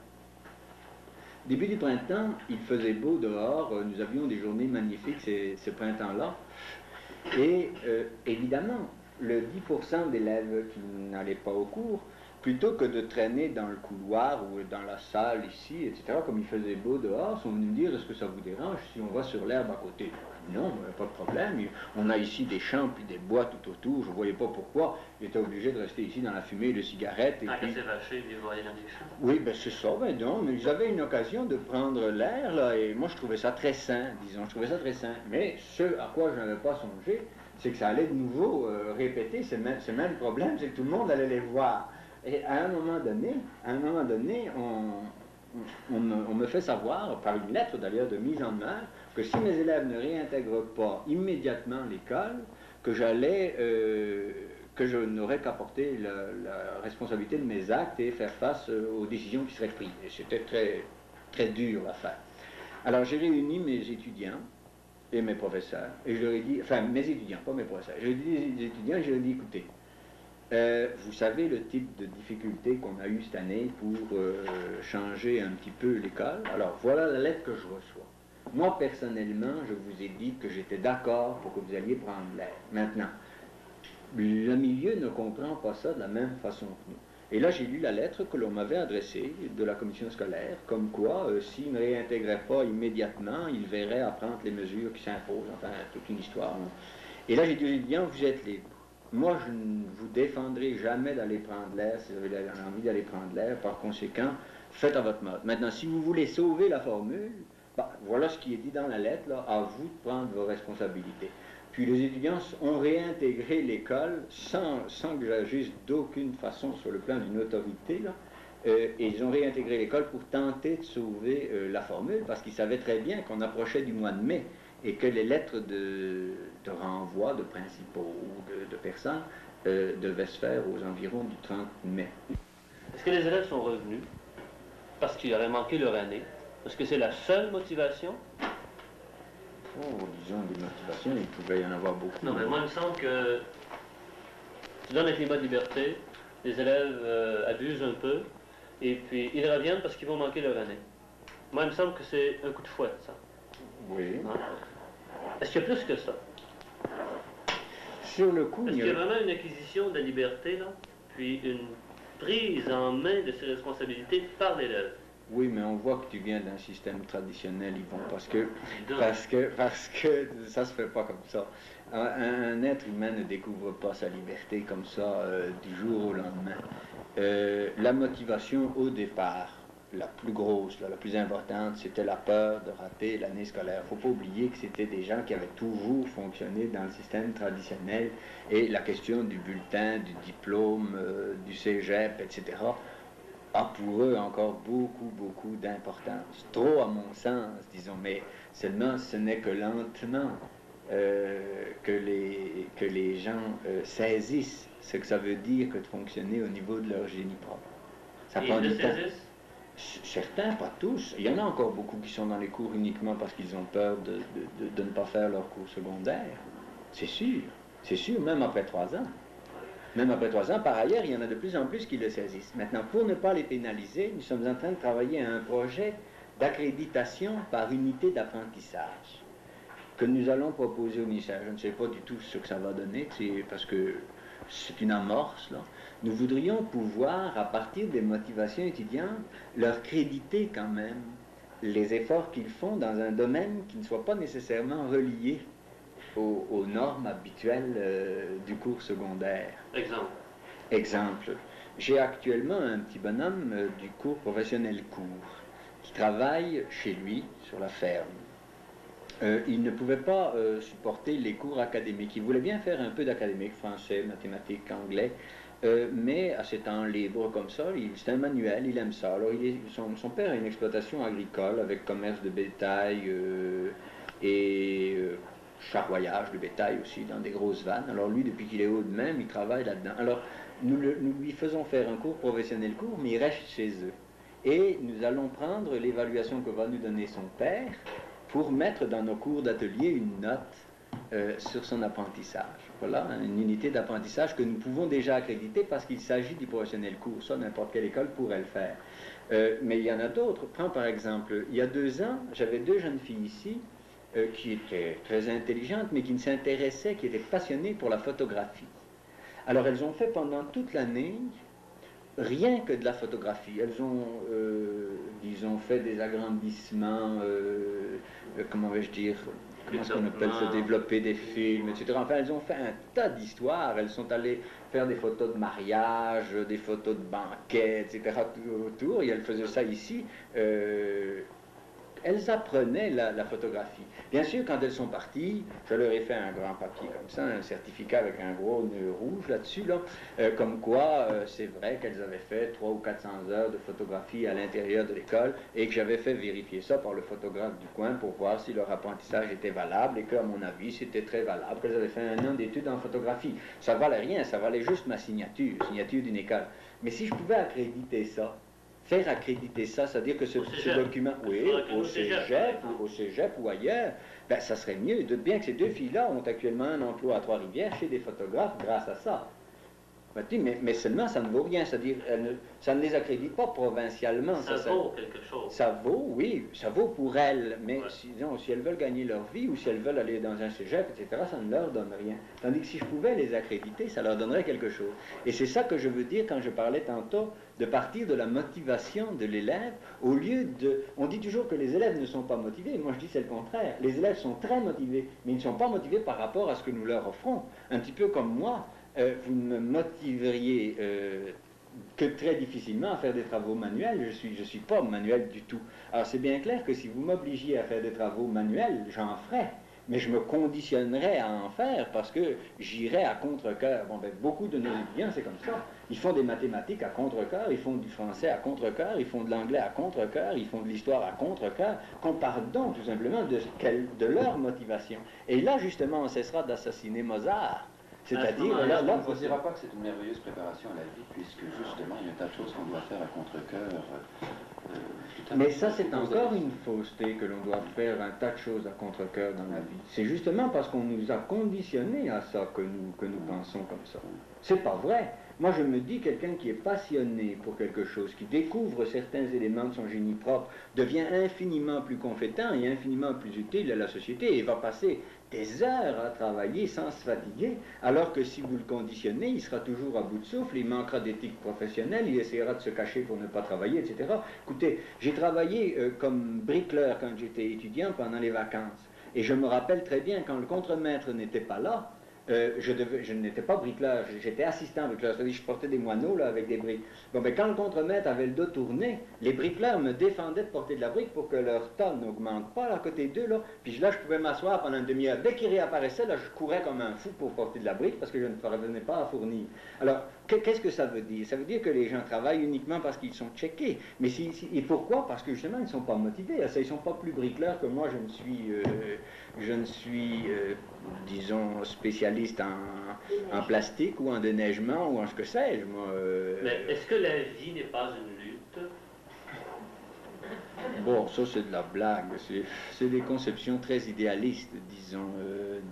il faisait beau dehors, nous avions des journées magnifiques ce printemps-là. Et évidemment, le 10% d'élèves qui n'allaient pas au cours, plutôt que de traîner dans le couloir ou dans la salle ici, etc., comme il faisait beau dehors, sont venus me dire « Est-ce que ça vous dérange si on va sur l'herbe à côté ?» Non, pas de problème. On a ici des champs puis des bois tout autour. Je ne voyais pas pourquoi il était obligé de rester ici dans la fumée de cigarettes. Ah, puis... c'est vaché, il voyait dans des champs. Oui, ben c'est ça, ben non, mais ils avaient une occasion de prendre l'air, là, et moi je trouvais ça très sain, disons, je trouvais ça très sain. Mais ce à quoi je n'avais pas songé, c'est que ça allait de nouveau répéter ce même problème, c'est que tout le monde allait les voir. Et à un moment donné, on me fait savoir, par une lettre d'ailleurs de mise en demeure, que si mes élèves ne réintègrent pas immédiatement l'école, que je n'aurais qu'à porter la responsabilité de mes actes et faire face aux décisions qui seraient prises. Et c'était très, très dur à faire. Alors j'ai réuni mes étudiants et mes professeurs, et je leur ai dit, enfin mes étudiants, pas mes professeurs, j'ai dit aux étudiants, je leur ai dit, écoutez, vous savez le type de difficulté qu'on a eu cette année pour changer un petit peu l'école. Alors voilà la lettre que je reçois. Moi personnellement, je vous ai dit que j'étais d'accord pour que vous alliez prendre l'air. Maintenant, le milieu ne comprend pas ça de la même façon que nous. Et là, j'ai lu la lettre que l'on m'avait adressée de la commission scolaire, comme quoi, s'ils ne réintégraient pas immédiatement, ils verraient à prendre les mesures qui s'imposent, enfin, toute une histoire. Hein. Et là, j'ai dit aux étudiants, vous êtes libres. Moi, je ne vous défendrai jamais d'aller prendre l'air, si vous avez envie d'aller prendre l'air. Par conséquent, faites à votre mode. Maintenant, si vous voulez sauver la formule, bah, voilà ce qui est dit dans la lettre, là, à vous de prendre vos responsabilités. Puis les étudiants ont réintégré l'école sans que j'agisse d'aucune façon sur le plan d'une autorité, là. Et ils ont réintégré l'école pour tenter de sauver la formule, parce qu'ils savaient très bien qu'on approchait du mois de mai, et que les lettres de renvoi de principaux ou de personnes devaient se faire aux environs du 30 mai. Est-ce que les élèves sont revenus parce qu'il aurait manqué leur année? Est-ce que c'est la seule motivation? Oh, disons, des motivations, il pouvait y en avoir beaucoup. Non, mais moi, il me semble que tu donnes un climat de liberté, les élèves abusent un peu, et puis ils reviennent parce qu'ils vont manquer leur année. Moi, il me semble que c'est un coup de fouet, ça. Oui. Hein? Est-ce qu'il y a plus que ça? Sur le coup, est-ce qu'il y a vraiment une acquisition de la liberté, là, puis une prise en main de ses responsabilités par l'élève? Oui, mais on voit que tu viens d'un système traditionnel, Yvon, parce que ça se fait pas comme ça. Un être humain ne découvre pas sa liberté comme ça du jour au lendemain. La motivation au départ, la plus grosse, la plus importante, c'était la peur de rater l'année scolaire. Il ne faut pas oublier que c'était des gens qui avaient toujours fonctionné dans le système traditionnel, et la question du bulletin, du diplôme, du cégep, etc., a pour eux encore beaucoup d'importance. Trop à mon sens, disons, mais seulement ce n'est que lentement que les gens saisissent ce que ça veut dire que de fonctionner au niveau de leur génie propre. Ça prend du temps. Certains, pas tous. Il y en a encore beaucoup qui sont dans les cours uniquement parce qu'ils ont peur de ne pas faire leur cours secondaire. C'est sûr, même après 3 ans. Même après 3 ans, par ailleurs, il y en a de plus en plus qui le saisissent. Maintenant, pour ne pas les pénaliser, nous sommes en train de travailler à un projet d'accréditation par unité d'apprentissage que nous allons proposer au ministère. Je ne sais pas du tout ce que ça va donner, parce que c'est une amorce, là. Nous voudrions pouvoir, à partir des motivations étudiantes, leur créditer quand même les efforts qu'ils font dans un domaine qui ne soit pas nécessairement relié aux normes habituelles du cours secondaire. Exemple. J'ai actuellement un petit bonhomme du cours professionnel cours qui travaille chez lui sur la ferme. Il ne pouvait pas supporter les cours académiques. Il voulait bien faire un peu d'académique, français, mathématiques, anglais, mais à ses temps libres comme ça, c'est un manuel, il aime ça. Alors son père a une exploitation agricole avec commerce de bétail et charroyage de bétail aussi dans des grosses vannes. Alors lui, depuis qu'il est haut de même, il travaille là-dedans. Alors nous lui faisons faire un cours professionnel court, mais il reste chez eux. Et nous allons prendre l'évaluation que va nous donner son père pour mettre dans nos cours d'atelier une note sur son apprentissage. Voilà, une unité d'apprentissage que nous pouvons déjà accréditer parce qu'il s'agit du professionnel court. Ça, n'importe quelle école pourrait le faire. Mais il y en a d'autres. Prends par exemple, il y a 2 ans, j'avais 2 jeunes filles ici qui étaient très intelligentes, mais qui s'intéressaient, qui étaient passionnées pour la photographie. Alors elles ont fait pendant toute l'année rien que de la photographie. Elles ont, disons, fait des agrandissements, comment vais-je dire, comment est-ce qu'on appelle ça, développer des films, etc. Enfin, elles ont fait un tas d'histoires. Elles sont allées faire des photos de mariage, des photos de banquets, etc. tout autour. Et elles faisaient ça ici. Elles apprenaient la photographie. Bien sûr, quand elles sont parties, je leur ai fait un grand papier comme ça, un certificat avec un gros nœud rouge là-dessus, comme quoi c'est vrai qu'elles avaient fait 300 ou 400 heures de photographie à l'intérieur de l'école et que j'avais fait vérifier ça par le photographe du coin pour voir si leur apprentissage était valable et qu'à mon avis c'était très valable, qu'elles avaient fait 1 an d'études en photographie. Ça valait rien, ça valait juste ma signature d'une école. Mais si je pouvais accréditer ça, faire accréditer ça, c'est-à-dire que ce document, oui, au cégep ou ailleurs, ben, ça serait mieux. De bien que ces 2 filles-là ont actuellement un emploi à Trois-Rivières chez des photographes grâce à ça. Mais seulement ça ne vaut rien, c'est-à-dire ça ne les accrédite pas provincialement. Ça vaut quelque chose. Ça vaut, oui, ça vaut pour elles, mais sinon, si elles veulent gagner leur vie ou si elles veulent aller dans un cégep, etc., ça ne leur donne rien. Tandis que si je pouvais les accréditer, ça leur donnerait quelque chose. Et c'est ça que je veux dire quand je parlais tantôt de partir de la motivation de l'élève, au lieu de... On dit toujours que les élèves ne sont pas motivés, moi je dis c'est le contraire. Les élèves sont très motivés, mais ils ne sont pas motivés par rapport à ce que nous leur offrons. Un petit peu comme moi. Vous me motiveriez que très difficilement à faire des travaux manuels. Je suis pas manuel du tout. Alors c'est bien clair que si vous m'obligiez à faire des travaux manuels, j'en ferais. Mais je me conditionnerais à en faire parce que j'irais à contre-cœur. Bon, ben, beaucoup de nos étudiants, c'est comme ça. Ils font des mathématiques à contre-cœur, ils font du français à contre-cœur, ils font de l'anglais à contre-cœur, ils font de l'histoire à contre-cœur, qu'on parle donc tout simplement de leur motivation. Et là, justement, on cessera d'assassiner Mozart. C'est-à-dire, là, on ne dira pas que c'est une merveilleuse préparation à la vie, puisque justement, il y a un tas de choses qu'on doit faire à contre-cœur. Mais ça, c'est encore une fausseté que l'on doit faire un tas de choses à contre-cœur dans la vie. C'est justement parce qu'on nous a conditionnés à ça que nous pensons comme ça. C'est pas vrai. Moi, je me dis, quelqu'un qui est passionné pour quelque chose, qui découvre certains éléments de son génie propre, devient infiniment plus compétent et infiniment plus utile à la société et va passer des heures à travailler sans se fatiguer, alors que si vous le conditionnez, il sera toujours à bout de souffle, il manquera d'éthique professionnelle, il essaiera de se cacher pour ne pas travailler, etc. Écoutez, j'ai travaillé comme bricoleur quand j'étais étudiant pendant les vacances, et je me rappelle très bien quand le contremaître n'était pas là, je n'étais pas bricoleur, j'étais assistant bricoleur, c'est-à-dire je portais des moineaux là, avec des briques. Bon, ben, quand le contremaître avait le dos tourné, les bricoleurs me défendaient de porter de la brique pour que leur tas n'augmente pas là, à côté d'eux, là. Puis là, je pouvais m'asseoir pendant une demi-heure. Dès qu'il réapparaissait, là, je courais comme un fou pour porter de la brique parce que je ne parvenais pas à fournir. Alors, qu'est-ce que ça veut dire? Ça veut dire que les gens travaillent uniquement parce qu'ils sont checkés. Mais et pourquoi? Parce que justement, ils ne sont pas motivés. Ils ne sont pas plus bricoleurs que moi, je ne suis disons, spécialiste en plastique ou en déneigement ou en ce que sais-je. Mais est-ce que la vie n'est pas une lutte? Bon, ça c'est de la blague. C'est des conceptions très idéalistes, disons,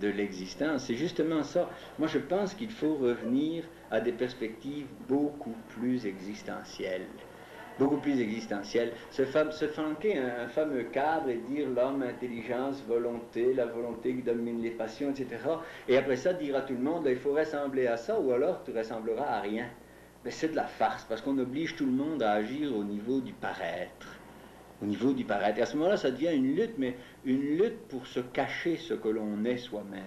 de l'existence. C'est justement ça. Moi, je pense qu'il faut revenir à des perspectives beaucoup plus existentielles. Beaucoup plus existentielle, se flanquer un fameux cadre et dire l'homme, intelligence, volonté, la volonté qui domine les passions, etc. Et après ça, dire à tout le monde, il faut ressembler à ça ou alors tu ressembleras à rien. Mais c'est de la farce, parce qu'on oblige tout le monde à agir au niveau du paraître. Au niveau du paraître. Et à ce moment-là, ça devient une lutte, mais une lutte pour se cacher ce que l'on est soi-même.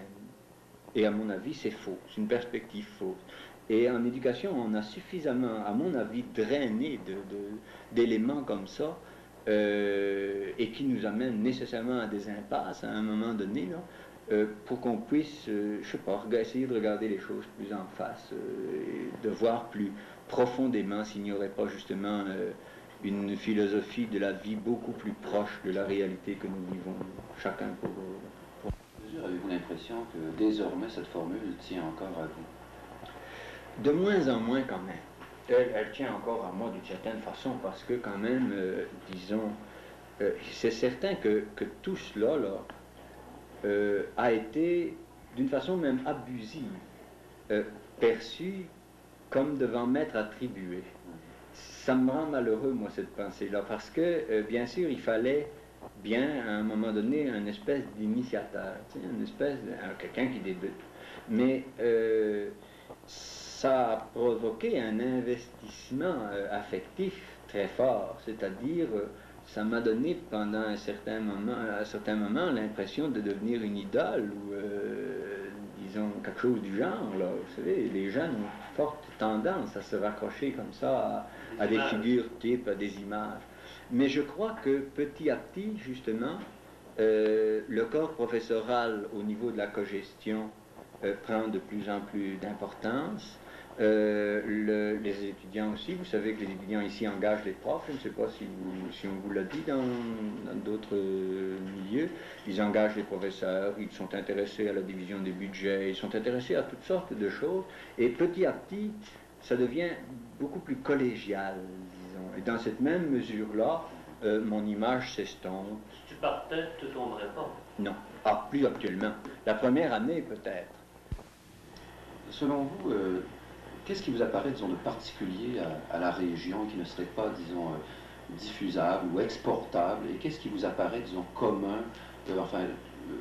Et à mon avis, c'est faux, c'est une perspective fausse. Et en éducation, on a suffisamment, à mon avis, drainé d'éléments comme ça, et qui nous amènent nécessairement à des impasses à un moment donné, là, pour qu'on puisse, je sais pas, essayer de regarder les choses plus en face, et de voir plus profondément s'il n'y aurait pas justement une philosophie de la vie beaucoup plus proche de la réalité que nous vivons, chacun pour avez-vous l'impression que désormais cette formule tient encore à vous? De moins en moins quand même. Elle tient encore à moi d'une certaine façon parce que quand même, disons, c'est certain que tout cela là, a été d'une façon même abusive, perçu comme devant m'être attribué. Ça me rend malheureux, moi, cette pensée-là, parce que, bien sûr, il fallait bien, à un moment donné, une espèce d'initiateur, une espèce quelqu'un qui débute. Mais ça a provoqué un investissement affectif très fort, c'est-à-dire ça m'a donné pendant un certain moment l'impression de devenir une idole ou disons quelque chose du genre. Là. Vous savez, les jeunes ont une forte tendance à se raccrocher comme ça à des figures types, à des images. Mais je crois que petit à petit, justement, le corps professoral au niveau de la cogestion prend de plus en plus d'importance. Les étudiants aussi, vous savez que les étudiants ici engagent les profs, je ne sais pas si on vous l'a dit dans d'autres milieux, ils engagent les professeurs, ils sont intéressés à la division des budgets, ils sont intéressés à toutes sortes de choses, et petit à petit, ça devient beaucoup plus collégial, disons. Et dans cette même mesure-là, mon image s'estompe. Si tu partais, tu ne tomberais pas. Non, plus actuellement. La première année, peut-être. Selon vous, qu'est-ce qui vous apparaît, disons, de particulier à la région qui ne serait pas, disons, diffusable ou exportable? Et qu'est-ce qui vous apparaît, disons, commun,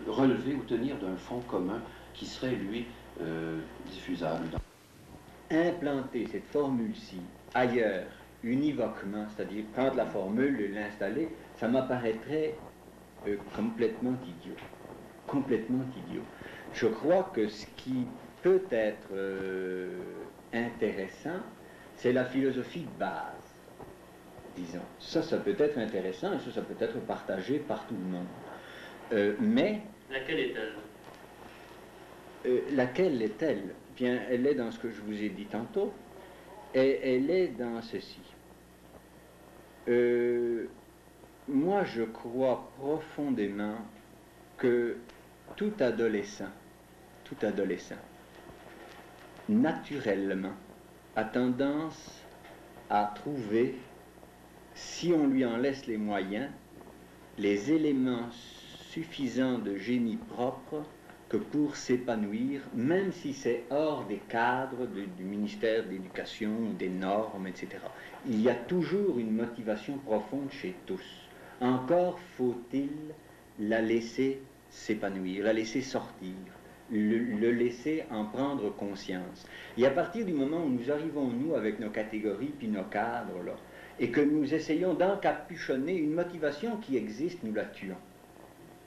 relever ou tenir d'un fonds commun qui serait, lui, diffusable? Implanter cette formule-ci ailleurs, univoquement, c'est-à-dire prendre la formule et l'installer, ça m'apparaîtrait complètement idiot. Complètement idiot. Je crois que ce qui peut être intéressant, c'est la philosophie de base, disons. Ça peut être intéressant et ça peut être partagé par tout le monde. Mais... Laquelle est-elle? Laquelle est-elle? Bien, elle est dans ce que je vous ai dit tantôt, et elle est dans ceci. Moi, je crois profondément que tout adolescent, naturellement, a tendance à trouver, si on lui en laisse les moyens, les éléments suffisants de génie propre que pour s'épanouir, même si c'est hors des cadres du ministère de l'Éducation, des normes, etc. Il y a toujours une motivation profonde chez tous. Encore faut-il la laisser s'épanouir, la laisser sortir, le laisser en prendre conscience. Et à partir du moment où nous arrivons, nous, avec nos catégories puis nos cadres, là, et que nous essayons d'encapuchonner une motivation qui existe, nous la tuons.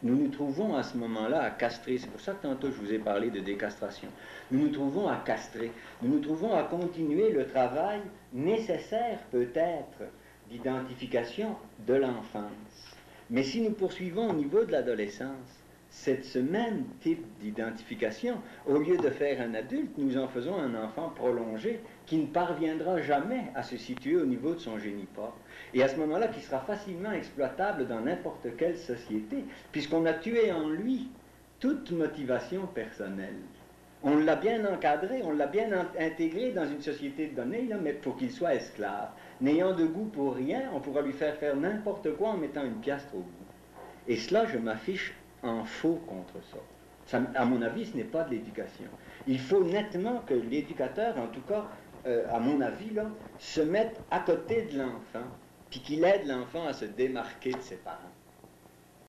Nous nous trouvons à ce moment-là à castrer. C'est pour ça que tantôt je vous ai parlé de décastration. Nous nous trouvons à castrer. Nous nous trouvons à continuer le travail nécessaire peut-être d'identification de l'enfance. Mais si nous poursuivons au niveau de l'adolescence, ce même type d'identification, au lieu de faire un adulte, nous en faisons un enfant prolongé qui ne parviendra jamais à se situer au niveau de son génie propre. Et à ce moment-là, qui sera facilement exploitable dans n'importe quelle société, puisqu'on a tué en lui toute motivation personnelle. On l'a bien encadré, on l'a bien intégré dans une société donnée, là, mais pour qu'il soit esclave. N'ayant de goût pour rien, on pourra lui faire faire n'importe quoi en mettant une piastre au bout. Et cela, je m'affiche en faux contre ça. À mon avis, ce n'est pas de l'éducation. Il faut nettement que l'éducateur, en tout cas, à mon avis, là, se mette à côté de l'enfant, puis qu'il aide l'enfant à se démarquer de ses parents.